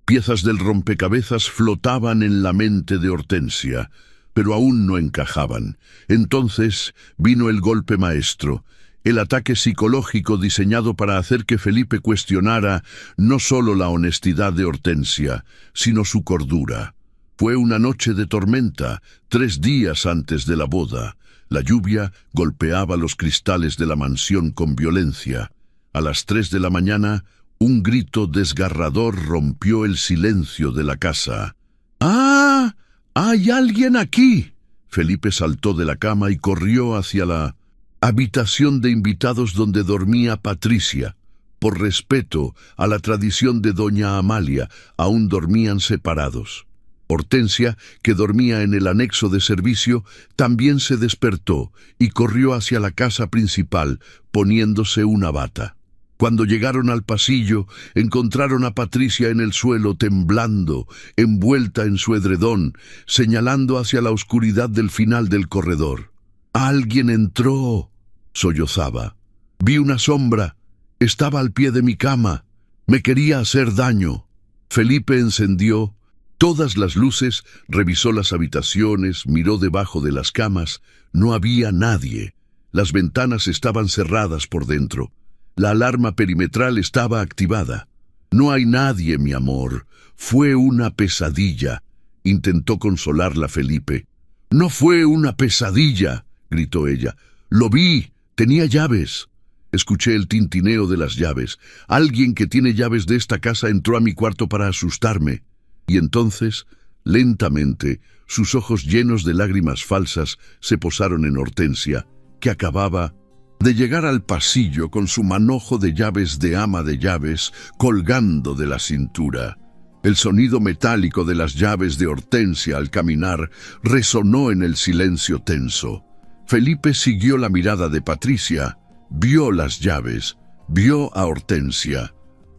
Piezas del rompecabezas flotaban en la mente de Hortensia, pero aún no encajaban. Entonces vino el golpe maestro, el ataque psicológico diseñado para hacer que Felipe cuestionara no solo la honestidad de Hortensia, sino su cordura. Fue una noche de tormenta, 3 días antes de la boda. La lluvia golpeaba los cristales de la mansión con violencia. A las 3 de la mañana, un grito desgarrador rompió el silencio de la casa. ¡Ah! ¡Hay alguien aquí! Felipe saltó de la cama y corrió hacia la habitación de invitados donde dormía Patricia. Por respeto a la tradición de doña Amalia, aún dormían separados. Hortensia, que dormía en el anexo de servicio, también se despertó y corrió hacia la casa principal, poniéndose una bata. Cuando llegaron al pasillo, encontraron a Patricia en el suelo temblando, envuelta en su edredón, señalando hacia la oscuridad del final del corredor. «¡Alguien entró!», sollozaba. «Vi una sombra. Estaba al pie de mi cama. Me quería hacer daño». Felipe encendió todas las luces, revisó las habitaciones, miró debajo de las camas. No había nadie. Las ventanas estaban cerradas por dentro. La alarma perimetral estaba activada. «No hay nadie, mi amor. Fue una pesadilla», intentó consolarla Felipe. «No fue una pesadilla», gritó ella. «Lo vi. Tenía llaves». Escuché el tintineo de las llaves. Alguien que tiene llaves de esta casa entró a mi cuarto para asustarme. Y entonces, lentamente, sus ojos llenos de lágrimas falsas se posaron en Hortensia, que acababa de llegar al pasillo con su manojo de llaves de ama de llaves colgando de la cintura. El sonido metálico de las llaves de Hortensia al caminar resonó en el silencio tenso. Felipe siguió la mirada de Patricia, vio las llaves, vio a Hortensia.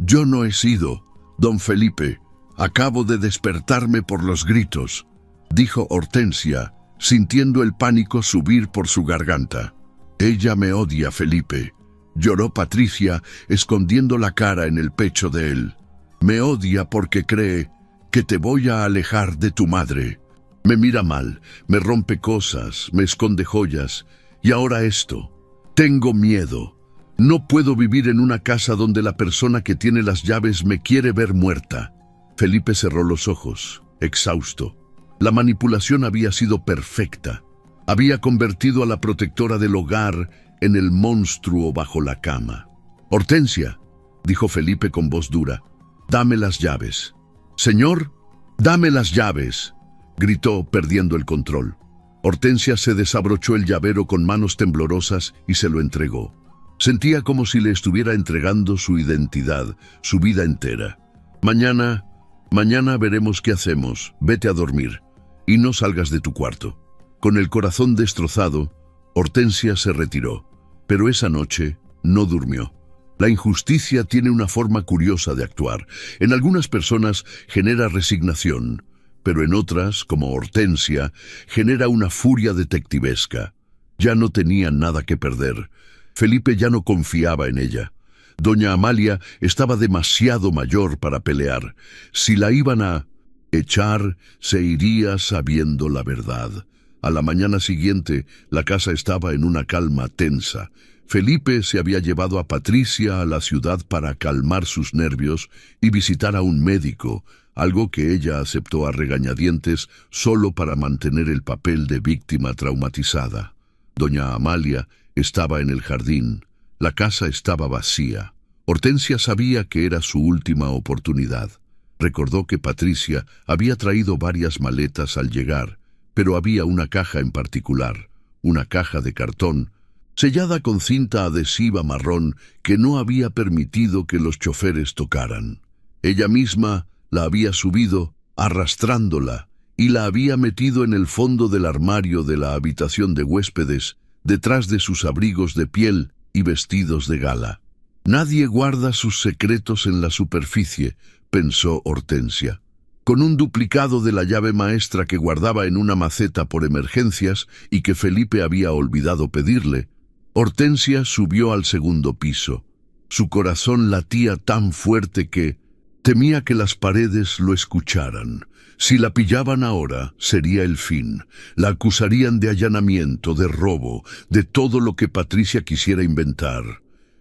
«Yo no he sido, don Felipe. Acabo de despertarme por los gritos», dijo Hortensia, sintiendo el pánico subir por su garganta. «Ella me odia, Felipe», lloró Patricia, escondiendo la cara en el pecho de él. «Me odia porque cree que te voy a alejar de tu madre. Me mira mal, me rompe cosas, me esconde joyas. Y ahora esto. Tengo miedo. No puedo vivir en una casa donde la persona que tiene las llaves me quiere ver muerta». Felipe cerró los ojos, exhausto. La manipulación había sido perfecta. Había convertido a la protectora del hogar en el monstruo bajo la cama. «Hortensia», dijo Felipe con voz dura, «dame las llaves». «Señor, dame las llaves», gritó, perdiendo el control. Hortensia se desabrochó el llavero con manos temblorosas y se lo entregó. Sentía como si le estuviera entregando su identidad, su vida entera. Mañana veremos qué hacemos. Vete a dormir y no salgas de tu cuarto». Con el corazón destrozado, Hortensia se retiró, pero esa noche no durmió. La injusticia tiene una forma curiosa de actuar. En algunas personas genera resignación, pero en otras, como Hortensia, genera una furia detectivesca. Ya no tenía nada que perder. Felipe ya no confiaba en ella. Doña Amalia estaba demasiado mayor para pelear. Si la iban a echar, se iría sabiendo la verdad. A la mañana siguiente, la casa estaba en una calma tensa. Felipe se había llevado a Patricia a la ciudad para calmar sus nervios y visitar a un médico, algo que ella aceptó a regañadientes solo para mantener el papel de víctima traumatizada. Doña Amalia estaba en el jardín. La casa estaba vacía. Hortensia sabía que era su última oportunidad. Recordó que Patricia había traído varias maletas al llegar, pero había una caja en particular, una caja de cartón, sellada con cinta adhesiva marrón que no había permitido que los choferes tocaran. Ella misma la había subido, arrastrándola, y la había metido en el fondo del armario de la habitación de huéspedes, detrás de sus abrigos de piel y vestidos de gala. «Nadie guarda sus secretos en la superficie», pensó Hortensia. Con un duplicado de la llave maestra que guardaba en una maceta por emergencias y que Felipe había olvidado pedirle, Hortensia subió al segundo piso. Su corazón latía tan fuerte que Temía que las paredes lo escucharan. Si la pillaban ahora, sería el fin. La acusarían de allanamiento, de robo, de todo lo que Patricia quisiera inventar.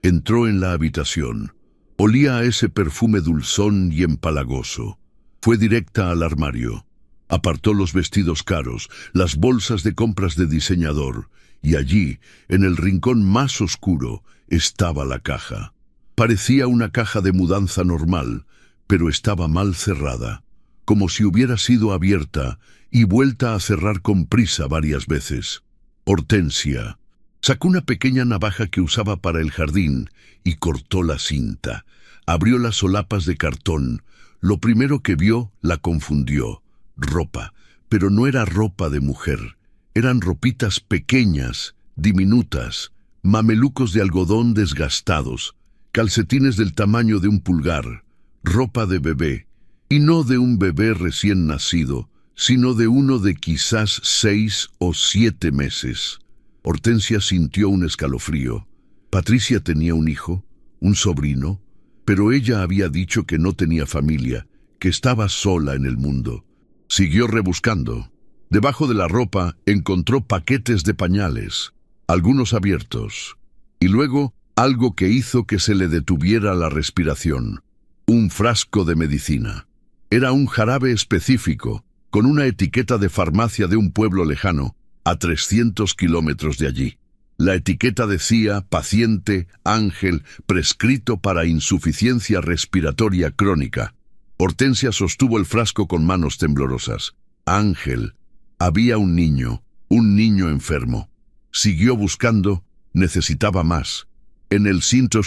Entró en la habitación. Olía a ese perfume dulzón y empalagoso. Fue directa al armario. Apartó los vestidos caros, las bolsas de compras de diseñador, y allí, en el rincón más oscuro, estaba la caja. Parecía una caja de mudanza normal, pero estaba mal cerrada, como si hubiera sido abierta y vuelta a cerrar con prisa varias veces. Hortensia sacó una pequeña navaja que usaba para el jardín y cortó la cinta. Abrió las solapas de cartón. Lo primero que vio la confundió. Ropa, pero no era ropa de mujer. Eran ropitas pequeñas, diminutas, mamelucos de algodón desgastados, calcetines del tamaño de un pulgar, ropa de bebé, y no de un bebé recién nacido, sino de uno de quizás 6 o 7 meses. Hortensia sintió un escalofrío. Patricia tenía un hijo, un sobrino, pero ella había dicho que no tenía familia, que estaba sola en el mundo. Siguió rebuscando. Debajo de la ropa encontró paquetes de pañales, algunos abiertos, y luego algo que hizo que se le detuviera la respiración. Un frasco de medicina. Era un jarabe específico, con una etiqueta de farmacia de un pueblo lejano, a 300 kilómetros de allí. La etiqueta decía paciente Ángel, prescrito para insuficiencia respiratoria crónica. Hortensia sostuvo el frasco con manos temblorosas. Ángel. Había un niño enfermo. Siguió buscando, necesitaba más. En el cinto,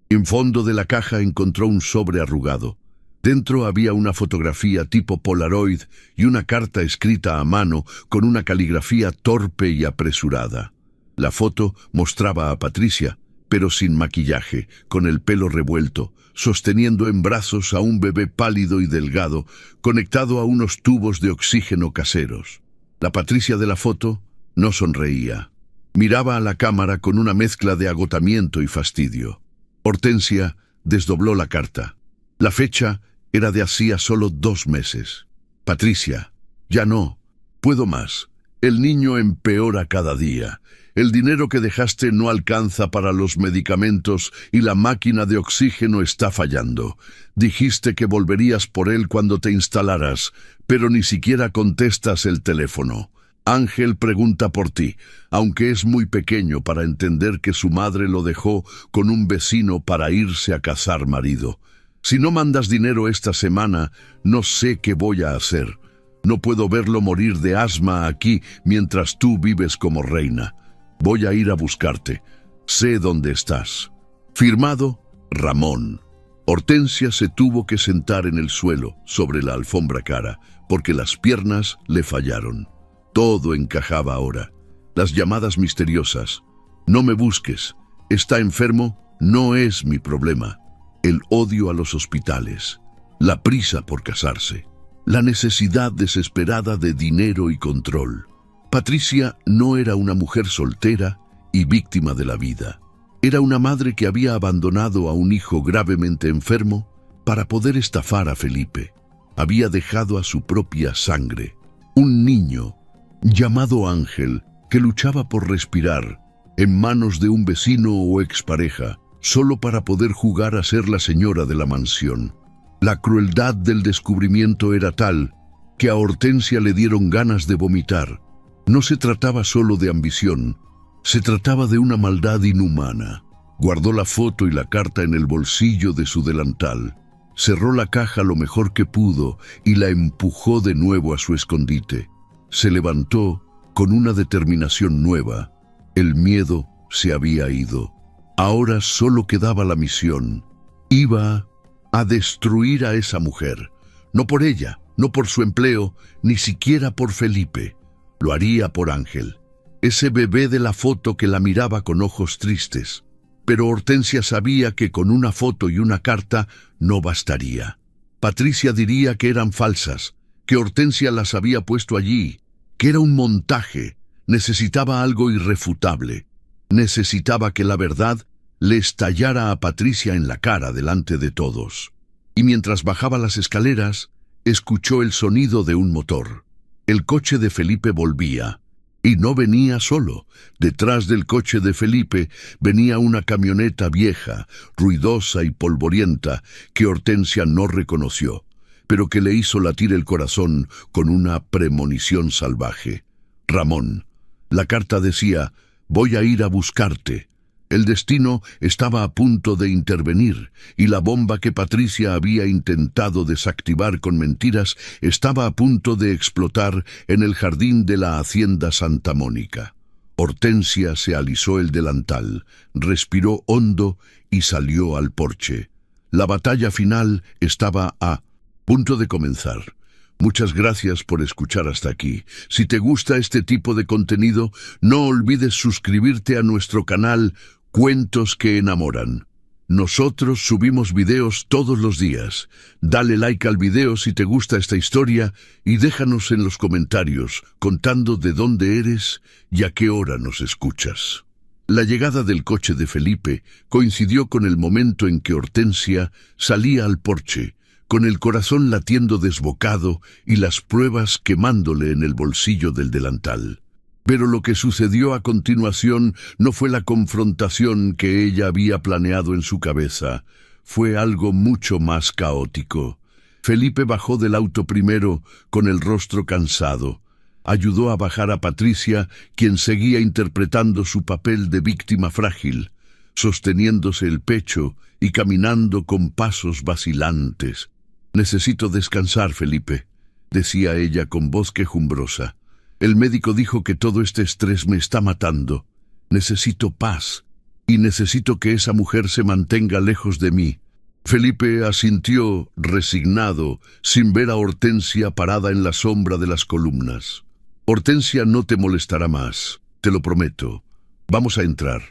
en fondo de la caja, encontró un sobre arrugado. Dentro había una fotografía tipo Polaroid y una carta escrita a mano con una caligrafía torpe y apresurada. La foto mostraba a Patricia, pero sin maquillaje, con el pelo revuelto, sosteniendo en brazos a un bebé pálido y delgado, conectado a unos tubos de oxígeno caseros. La Patricia de la foto no sonreía. Miraba a la cámara con una mezcla de agotamiento y fastidio. Hortensia desdobló la carta. La fecha era de hacía solo 2 meses. Patricia, ya no, puedo más. El niño empeora cada día. El dinero que dejaste no alcanza para los medicamentos y la máquina de oxígeno está fallando. Dijiste que volverías por él cuando te instalaras, pero ni siquiera contestas el teléfono. Ángel pregunta por ti, aunque es muy pequeño para entender que su madre lo dejó con un vecino para irse a cazar marido. Si no mandas dinero esta semana, no sé qué voy a hacer. No puedo verlo morir de asma aquí mientras tú vives como reina. Voy a ir a buscarte. Sé dónde estás. Firmado, Ramón. Hortensia se tuvo que sentar en el suelo, sobre la alfombra cara, porque las piernas le fallaron. Todo encajaba ahora. Las llamadas misteriosas. No me busques. Está enfermo, no es mi problema. El odio a los hospitales. La prisa por casarse. La necesidad desesperada de dinero y control. Patricia no era una mujer soltera y víctima de la vida. Era una madre que había abandonado a un hijo gravemente enfermo para poder estafar a Felipe. Había dejado a su propia sangre, un niño llamado Ángel, que luchaba por respirar, en manos de un vecino o expareja, solo para poder jugar a ser la señora de la mansión. La crueldad del descubrimiento era tal que a Hortensia le dieron ganas de vomitar. No se trataba solo de ambición, se trataba de una maldad inhumana. Guardó la foto y la carta en el bolsillo de su delantal. Cerró la caja lo mejor que pudo y la empujó de nuevo a su escondite. Se levantó con una determinación nueva. El miedo se había ido. Ahora solo quedaba la misión. Iba a destruir a esa mujer. No por ella, no por su empleo, ni siquiera por Felipe. Lo haría por Ángel, ese bebé de la foto que la miraba con ojos tristes. Pero Hortensia sabía que con una foto y una carta no bastaría. Patricia diría que eran falsas, que Hortensia las había puesto allí, que era un montaje. Necesitaba algo irrefutable. Necesitaba que la verdad le estallara a Patricia en la cara delante de todos. y mientras bajaba las escaleras, escuchó el sonido de un motor. El coche de Felipe volvía. Y no venía solo. Detrás del coche de Felipe venía una camioneta vieja, ruidosa y polvorienta, que Hortensia no reconoció, pero que le hizo latir el corazón con una premonición salvaje. Ramón. La carta decía: «Voy a ir a buscarte». El destino estaba a punto de intervenir, y la bomba que Patricia había intentado desactivar con mentiras estaba a punto de explotar en el jardín de la hacienda Santa Mónica. Hortensia se alisó el delantal, respiró hondo y salió al porche. La batalla final estaba a punto de comenzar. Muchas gracias por escuchar hasta aquí. Si te gusta este tipo de contenido, no olvides suscribirte a nuestro canal Cuentos que Enamoran. Nosotros subimos videos todos los días. Dale like al video si te gusta esta historia y déjanos en los comentarios contando de dónde eres y a qué hora nos escuchas. La llegada del coche de Felipe coincidió con el momento en que Hortensia salía al porche, con el corazón latiendo desbocado y las pruebas quemándole en el bolsillo del delantal. Pero lo que sucedió a continuación no fue la confrontación que ella había planeado en su cabeza. Fue algo mucho más caótico. Felipe bajó del auto primero, con el rostro cansado. Ayudó a bajar a Patricia, quien seguía interpretando su papel de víctima frágil, sosteniéndose el pecho y caminando con pasos vacilantes. «Necesito descansar, Felipe», decía ella con voz quejumbrosa. «El médico dijo que todo este estrés me está matando. Necesito paz, y necesito que esa mujer se mantenga lejos de mí». Felipe asintió, resignado, sin ver a Hortensia parada en la sombra de las columnas. «Hortensia no te molestará más, te lo prometo. Vamos a entrar».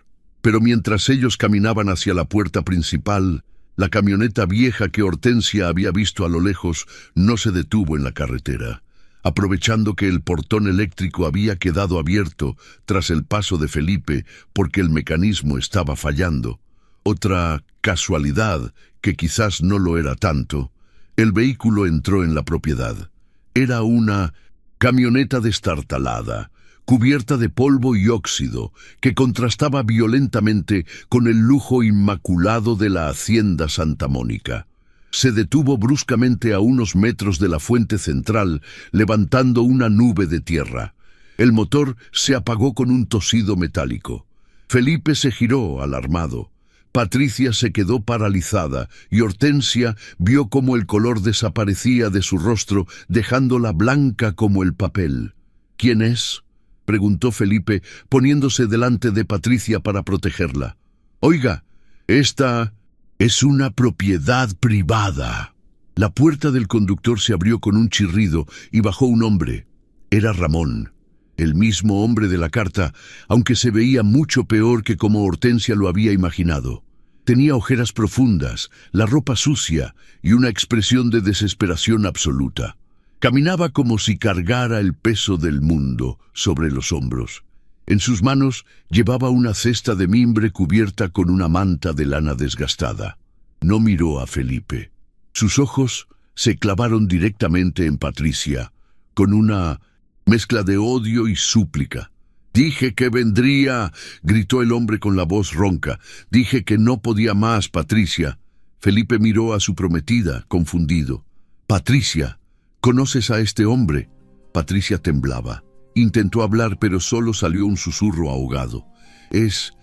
Pero mientras ellos caminaban hacia la puerta principal, la camioneta vieja que Hortensia había visto a lo lejos no se detuvo en la carretera. Aprovechando que el portón eléctrico había quedado abierto tras el paso de Felipe porque el mecanismo estaba fallando, otra casualidad que quizás no lo era tanto, el vehículo entró en la propiedad. Era una camioneta destartalada, cubierta de polvo y óxido, que contrastaba violentamente con el lujo inmaculado de la hacienda Santa Mónica. Se detuvo bruscamente a unos metros de la fuente central, levantando una nube de tierra. El motor se apagó con un tosido metálico. Felipe se giró, alarmado. Patricia se quedó paralizada y Hortensia vio cómo el color desaparecía de su rostro, dejándola blanca como el papel. «¿Quién es?», preguntó Felipe, poniéndose delante de Patricia para protegerla. «Oiga, esta es una propiedad privada». La puerta del conductor se abrió con un chirrido y bajó un hombre. Era Ramón, el mismo hombre de la carta, aunque se veía mucho peor que como Hortensia lo había imaginado. Tenía ojeras profundas, la ropa sucia y una expresión de desesperación absoluta. Caminaba como si cargara el peso del mundo sobre los hombros. En sus manos llevaba una cesta de mimbre cubierta con una manta de lana desgastada. No miró a Felipe. Sus ojos se clavaron directamente en Patricia, con una mezcla de odio y súplica. «Dije que vendría», gritó el hombre con la voz ronca. «Dije que no podía más, Patricia». Felipe miró a su prometida, confundido. «Patricia, ¿conoces a este hombre?». Patricia temblaba. Intentó hablar, pero solo salió un susurro ahogado. Es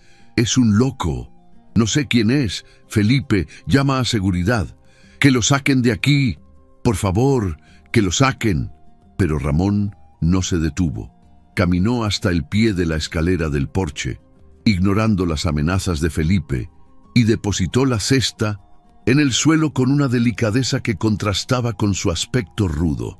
un loco. No sé quién es. Felipe, llama a seguridad. Que lo saquen de aquí. Por favor, que lo saquen». Pero Ramón no se detuvo. Caminó hasta el pie de la escalera del porche, ignorando las amenazas de Felipe, y depositó la cesta en el suelo con una delicadeza que contrastaba con su aspecto rudo.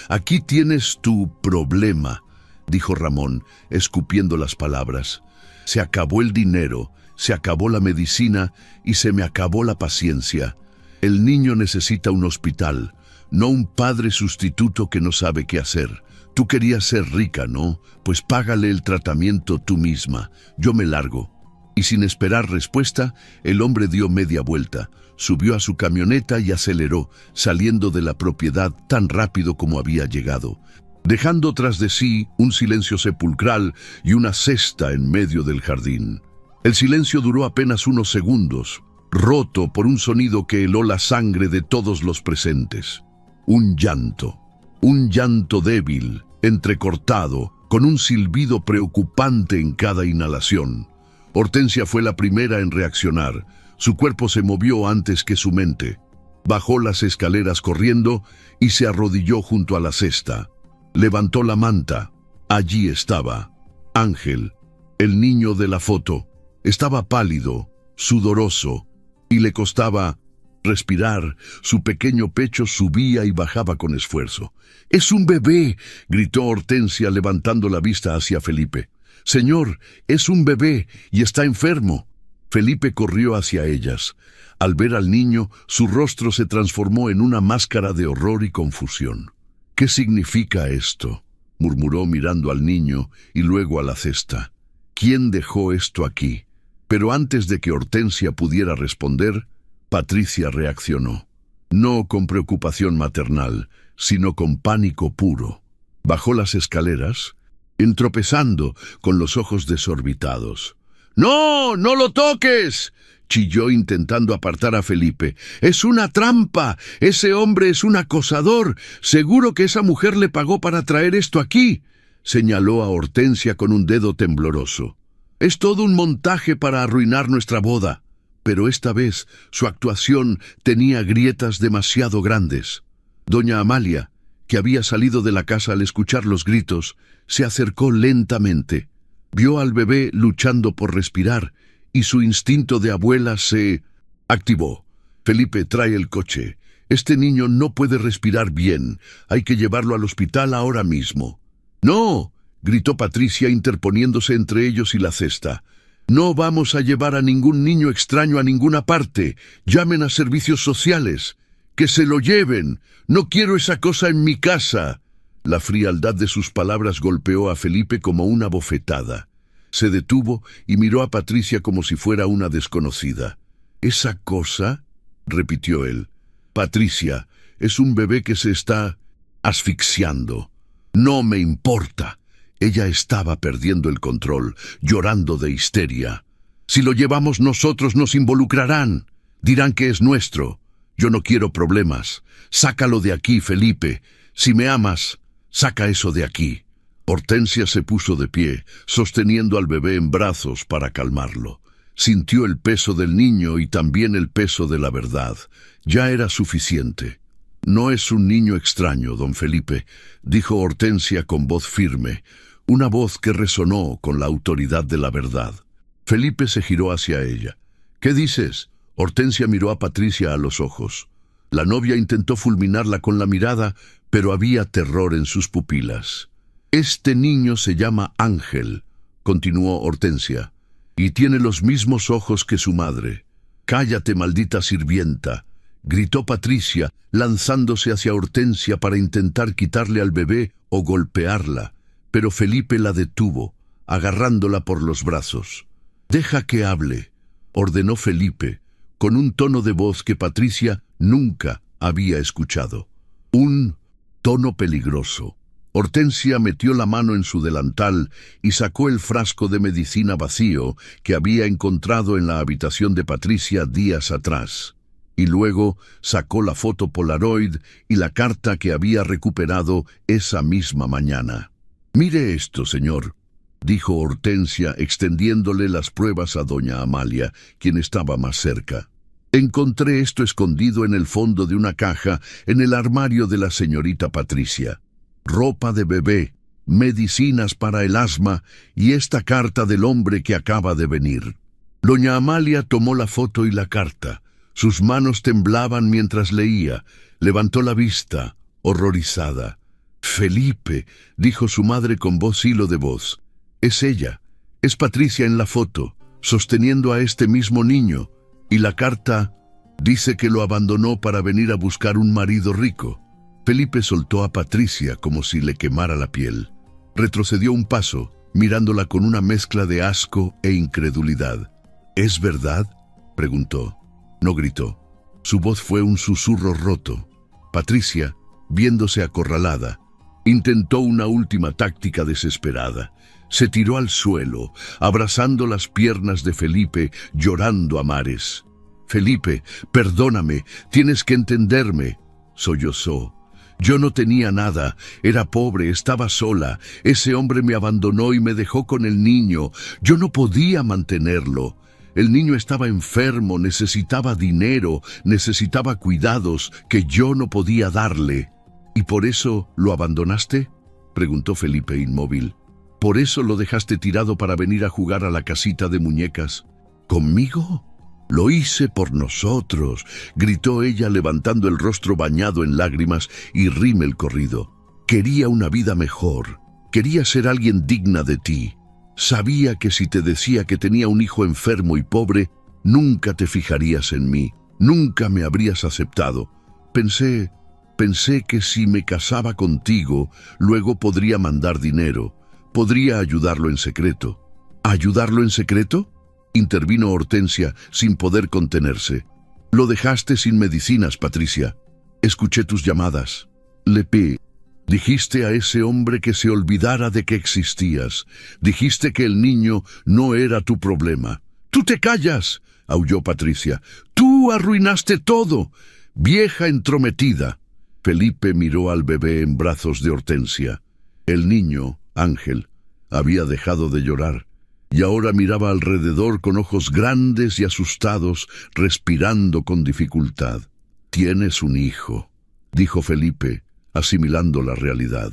«Aquí tienes tu problema», dijo Ramón, escupiendo las palabras. «Se acabó el dinero, se acabó la medicina y se me acabó la paciencia. El niño necesita un hospital, no un padre sustituto que no sabe qué hacer. Tú querías ser rica, ¿no? Pues págale el tratamiento tú misma. Yo me largo». Y sin esperar respuesta, el hombre dio media vuelta, subió a su camioneta y aceleró, saliendo de la propiedad tan rápido como había llegado, dejando tras de sí un silencio sepulcral y una cesta en medio del jardín. El silencio duró apenas unos segundos, roto por un sonido que heló la sangre de todos los presentes. Un llanto débil, entrecortado, con un silbido preocupante en cada inhalación. Hortensia fue la primera en reaccionar. Su cuerpo se movió antes que su mente. Bajó las escaleras corriendo y se arrodilló junto a la cesta. Levantó la manta. Allí estaba Ángel, el niño de la foto. Estaba pálido, sudoroso, y le costaba respirar. Su pequeño pecho subía y bajaba con esfuerzo. «¡Es un bebé!», gritó Hortensia levantando la vista hacia Felipe. «Señor, es un bebé y está enfermo». Felipe corrió hacia ellas. Al ver al niño, su rostro se transformó en una máscara de horror y confusión. «¿Qué significa esto?», murmuró mirando al niño y luego a la cesta. «¿Quién dejó esto aquí?». Pero antes de que Hortensia pudiera responder, Patricia reaccionó. No con preocupación maternal, sino con pánico puro. Bajó las escaleras, entropezando con los ojos desorbitados. «¡No! ¡No lo toques!», chilló intentando apartar a Felipe. «¡Es una trampa! ¡Ese hombre es un acosador! ¡Seguro que esa mujer le pagó para traer esto aquí!», señaló a Hortensia con un dedo tembloroso. «Es todo un montaje para arruinar nuestra boda». Pero esta vez su actuación tenía grietas demasiado grandes. Doña Amalia, que había salido de la casa al escuchar los gritos, se acercó lentamente. Vio al bebé luchando por respirar y su instinto de abuela se activó. «Felipe, trae el coche. Este niño no puede respirar bien. Hay que llevarlo al hospital ahora mismo». «¡No!», gritó Patricia interponiéndose entre ellos y la cesta. «No vamos a llevar a ningún niño extraño a ninguna parte. Llamen a servicios sociales. ¡Que se lo lleven! ¡No quiero esa cosa en mi casa!». La frialdad de sus palabras golpeó a Felipe como una bofetada. Se detuvo y miró a Patricia como si fuera una desconocida. «¿Esa cosa?», repitió él. «Patricia, es un bebé que se está asfixiando». «No me importa». Ella estaba perdiendo el control, llorando de histeria. «Si lo llevamos nosotros nos involucrarán. Dirán que es nuestro. Yo no quiero problemas. Sácalo de aquí, Felipe. Si me amas, saca eso de aquí». Hortensia se puso de pie, sosteniendo al bebé en brazos para calmarlo. Sintió el peso del niño y también el peso de la verdad. Ya era suficiente. «No es un niño extraño, don Felipe», dijo Hortensia con voz firme, una voz que resonó con la autoridad de la verdad. Felipe se giró hacia ella. «¿Qué dices?». Hortensia miró a Patricia a los ojos. La novia intentó fulminarla con la mirada, pero había terror en sus pupilas. «Este niño se llama Ángel», continuó Hortensia, «y tiene los mismos ojos que su madre». «Cállate, maldita sirvienta», gritó Patricia, lanzándose hacia Hortensia para intentar quitarle al bebé o golpearla, pero Felipe la detuvo, agarrándola por los brazos. «Deja que hable», ordenó Felipe, con un tono de voz que Patricia nunca había escuchado. Un tono peligroso. Hortensia metió la mano en su delantal y sacó el frasco de medicina vacío que había encontrado en la habitación de Patricia días atrás. Y luego sacó la foto Polaroid y la carta que había recuperado esa misma mañana. «Mire esto, señor», dijo Hortensia, extendiéndole las pruebas a doña Amalia, quien estaba más cerca. «Encontré esto escondido en el fondo de una caja en el armario de la señorita Patricia. Ropa de bebé, medicinas para el asma y esta carta del hombre que acaba de venir». Doña Amalia tomó la foto y la carta. Sus manos temblaban mientras leía. Levantó la vista, horrorizada. «Felipe», dijo su madre con voz hilo de voz. «Es ella. Es Patricia en la foto, sosteniendo a este mismo niño. Y la carta dice que lo abandonó para venir a buscar un marido rico». Felipe soltó a Patricia como si le quemara la piel. Retrocedió un paso, mirándola con una mezcla de asco e incredulidad. ¿Es verdad?, preguntó. No gritó. Su voz fue un susurro roto. Patricia, viéndose acorralada, intentó una última táctica desesperada. Se tiró al suelo, abrazando las piernas de Felipe, llorando a mares. «Felipe, perdóname, tienes que entenderme», sollozó. «Yo no tenía nada, era pobre, estaba sola. Ese hombre me abandonó y me dejó con el niño. Yo no podía mantenerlo. El niño estaba enfermo, necesitaba dinero, necesitaba cuidados que yo no podía darle». «¿Y por eso lo abandonaste?», preguntó Felipe inmóvil. «¿Por eso lo dejaste tirado para venir a jugar a la casita de muñecas conmigo?» «Lo hice por nosotros», gritó ella levantando el rostro bañado en lágrimas y Rímel corrido. «Quería una vida mejor, quería ser alguien digna de ti. Sabía que si te decía que tenía un hijo enfermo y pobre, nunca te fijarías en mí, nunca me habrías aceptado. Pensé que si me casaba contigo, luego podría mandar dinero, podría ayudarlo en secreto». «¿Ayudarlo en secreto?», intervino Hortensia sin poder contenerse. «Lo dejaste sin medicinas, Patricia. Escuché tus llamadas. Dijiste a ese hombre que se olvidara de que existías. Dijiste que el niño no era tu problema». «¡Tú te callas!», aulló Patricia. «Tú arruinaste todo, vieja entrometida». Felipe miró al bebé en brazos de Hortensia. El niño, Ángel, había dejado de llorar y ahora miraba alrededor con ojos grandes y asustados, respirando con dificultad. «Tienes un hijo», dijo Felipe, asimilando la realidad.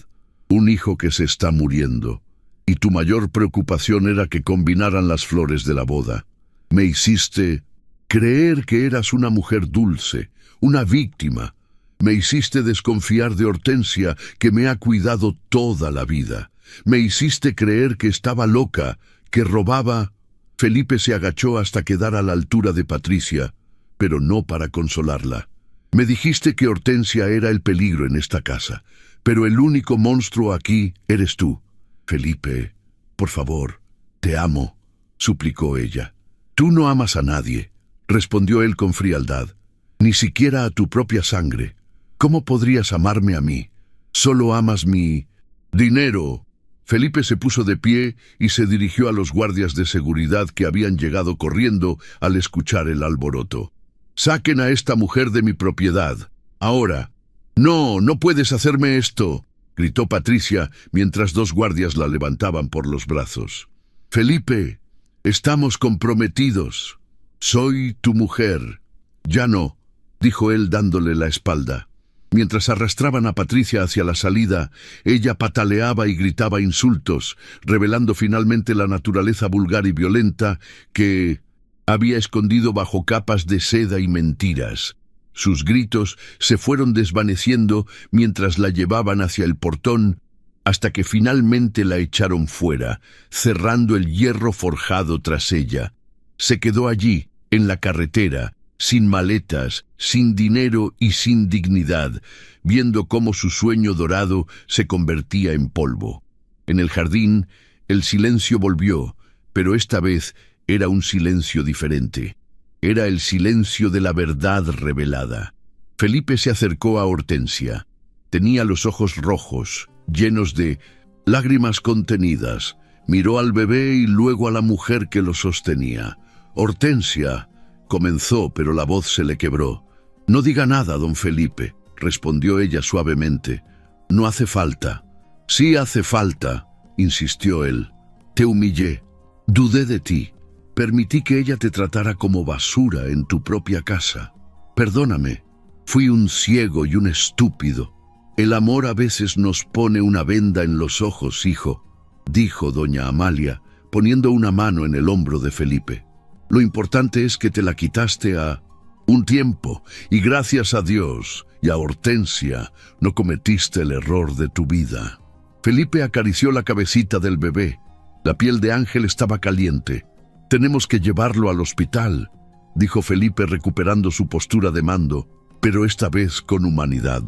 «Un hijo que se está muriendo, y tu mayor preocupación era que combinaran las flores de la boda. Me hiciste creer que eras una mujer dulce, una víctima. Me hiciste desconfiar de Hortensia, que me ha cuidado toda la vida. Me hiciste creer que estaba loca, que robaba». Felipe se agachó hasta quedar a la altura de Patricia, pero no para consolarla. «Me dijiste que Hortensia era el peligro en esta casa, pero el único monstruo aquí eres tú». «Felipe, por favor, te amo», suplicó ella. «Tú no amas a nadie», respondió él con frialdad, «ni siquiera a tu propia sangre. ¿Cómo podrías amarme a mí? Solo amas mi dinero». Felipe se puso de pie y se dirigió a los guardias de seguridad que habían llegado corriendo al escuchar el alboroto. «Saquen a esta mujer de mi propiedad, ahora». «No, no puedes hacerme esto», gritó Patricia mientras dos guardias la levantaban por los brazos. «Felipe, estamos comprometidos. Soy tu mujer». «Ya no», dijo él dándole la espalda. Mientras arrastraban a Patricia hacia la salida, ella pataleaba y gritaba insultos, revelando finalmente la naturaleza vulgar y violenta que había escondido bajo capas de seda y mentiras. Sus gritos se fueron desvaneciendo mientras la llevaban hacia el portón, hasta que finalmente la echaron fuera, cerrando el hierro forjado tras ella. Se quedó allí, en la carretera, sin maletas, sin dinero y sin dignidad, viendo cómo su sueño dorado se convertía en polvo. En el jardín, el silencio volvió, pero esta vez era un silencio diferente. Era el silencio de la verdad revelada. Felipe se acercó a Hortensia. Tenía los ojos rojos, llenos de lágrimas contenidas. Miró al bebé y luego a la mujer que lo sostenía. «Hortensia», comenzó, pero la voz se le quebró. «No diga nada, don Felipe», respondió ella suavemente. «No hace falta». «Sí hace falta», insistió él. «Te humillé, dudé de ti, permití que ella te tratara como basura en tu propia casa. Perdóname, fui un ciego y un estúpido. El amor a veces nos pone una venda en los ojos, hijo», dijo doña Amalia, poniendo una mano en el hombro de Felipe. «Lo importante es que te la quitaste a un tiempo, y gracias a Dios y a Hortensia no cometiste el error de tu vida». Felipe acarició la cabecita del bebé. La piel de Ángel estaba caliente. «Tenemos que llevarlo al hospital», dijo Felipe recuperando su postura de mando, pero esta vez con humanidad.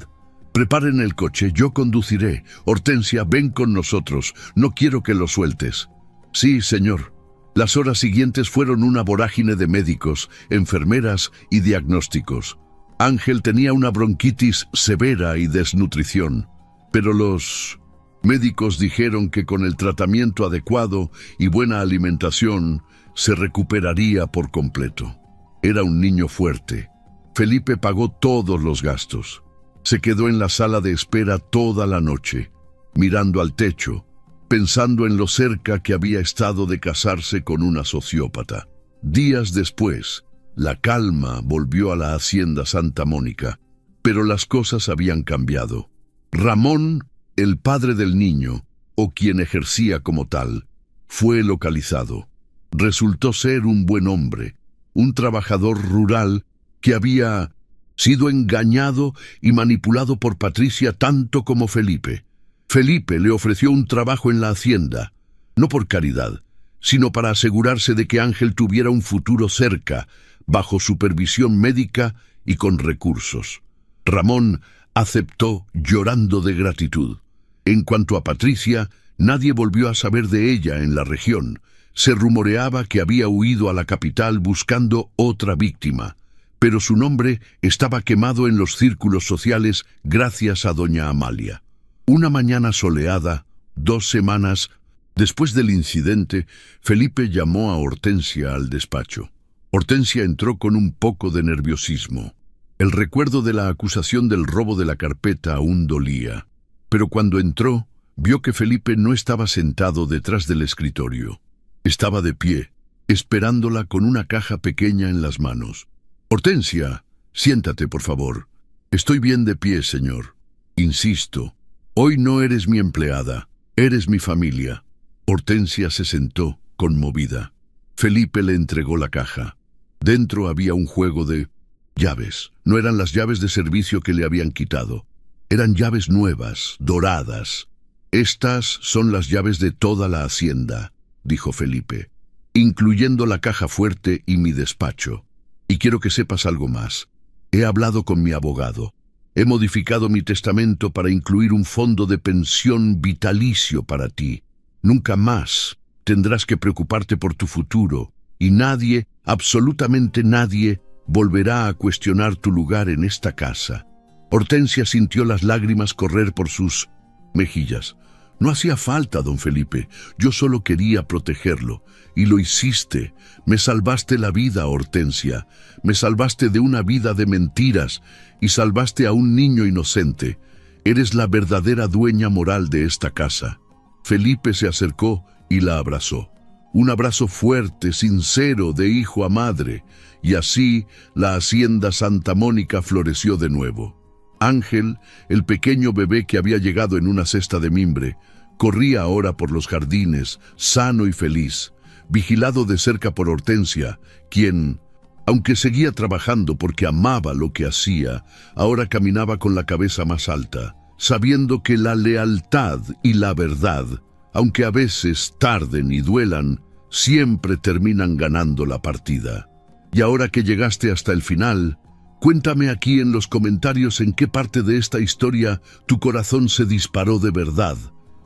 «Preparen el coche, yo conduciré. Hortensia, ven con nosotros, no quiero que lo sueltes». «Sí, señor». Las horas siguientes fueron una vorágine de médicos, enfermeras y diagnósticos. Ángel tenía una bronquitis severa y desnutrición, pero los médicos dijeron que con el tratamiento adecuado y buena alimentación se recuperaría por completo. Era un niño fuerte. Felipe pagó todos los gastos. Se quedó en la sala de espera toda la noche, mirando al techo, pensando en lo cerca que había estado de casarse con una sociópata. Días después, la calma volvió a la hacienda Santa Mónica, pero las cosas habían cambiado. Ramón, el padre del niño, o quien ejercía como tal, fue localizado. Resultó ser un buen hombre, un trabajador rural que había sido engañado y manipulado por Patricia tanto como Felipe. Felipe le ofreció un trabajo en la hacienda, no por caridad, sino para asegurarse de que Ángel tuviera un futuro cerca, bajo supervisión médica y con recursos. Ramón aceptó llorando de gratitud. En cuanto a Patricia, nadie volvió a saber de ella en la región. Se rumoreaba que había huido a la capital buscando otra víctima, pero su nombre estaba quemado en los círculos sociales gracias a doña Amalia. Una mañana soleada, 2 semanas después del incidente, Felipe llamó a Hortensia al despacho. Hortensia entró con un poco de nerviosismo. El recuerdo de la acusación del robo de la carpeta aún dolía, pero cuando entró, vio que Felipe no estaba sentado detrás del escritorio. Estaba de pie, esperándola con una caja pequeña en las manos. «Hortensia, siéntate, por favor». «Estoy bien de pie, señor. Insisto, hoy no eres mi empleada, eres mi familia». Hortensia se sentó, conmovida. Felipe le entregó la caja. Dentro había un juego de llaves. No eran las llaves de servicio que le habían quitado. Eran llaves nuevas, doradas. «Estas son las llaves de toda la hacienda», dijo Felipe, «incluyendo la caja fuerte y mi despacho. Y quiero que sepas algo más. He hablado con mi abogado. He modificado mi testamento para incluir un fondo de pensión vitalicio para ti. Nunca más tendrás que preocuparte por tu futuro, y nadie, absolutamente nadie, volverá a cuestionar tu lugar en esta casa». Hortensia sintió las lágrimas correr por sus mejillas. «No hacía falta, don Felipe. Yo solo quería protegerlo. Y lo hiciste. Me salvaste la vida, Hortensia. Me salvaste de una vida de mentiras y salvaste a un niño inocente. Eres la verdadera dueña moral de esta casa». Felipe se acercó y la abrazó. Un abrazo fuerte, sincero, de hijo a madre. Y así la hacienda Santa Mónica floreció de nuevo. Ángel, el pequeño bebé que había llegado en una cesta de mimbre, corría ahora por los jardines, sano y feliz, vigilado de cerca por Hortensia, quien, aunque seguía trabajando porque amaba lo que hacía, ahora caminaba con la cabeza más alta, sabiendo que la lealtad y la verdad, aunque a veces tarden y duelan, siempre terminan ganando la partida. Y ahora que llegaste hasta el final, cuéntame aquí en los comentarios en qué parte de esta historia tu corazón se disparó de verdad,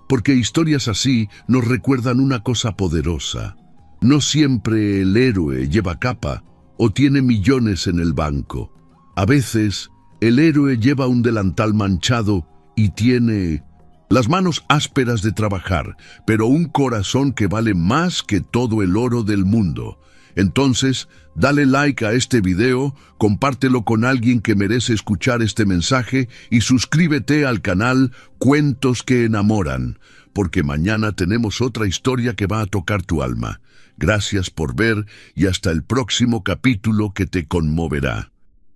porque historias así nos recuerdan una cosa poderosa. No siempre el héroe lleva capa o tiene millones en el banco. A veces, el héroe lleva un delantal manchado y tiene las manos ásperas de trabajar, pero un corazón que vale más que todo el oro del mundo. Entonces, dale like a este video, compártelo con alguien que merece escuchar este mensaje y suscríbete al canal Cuentos que Enamoran, porque mañana tenemos otra historia que va a tocar tu alma. Gracias por ver y hasta el próximo capítulo que te conmoverá.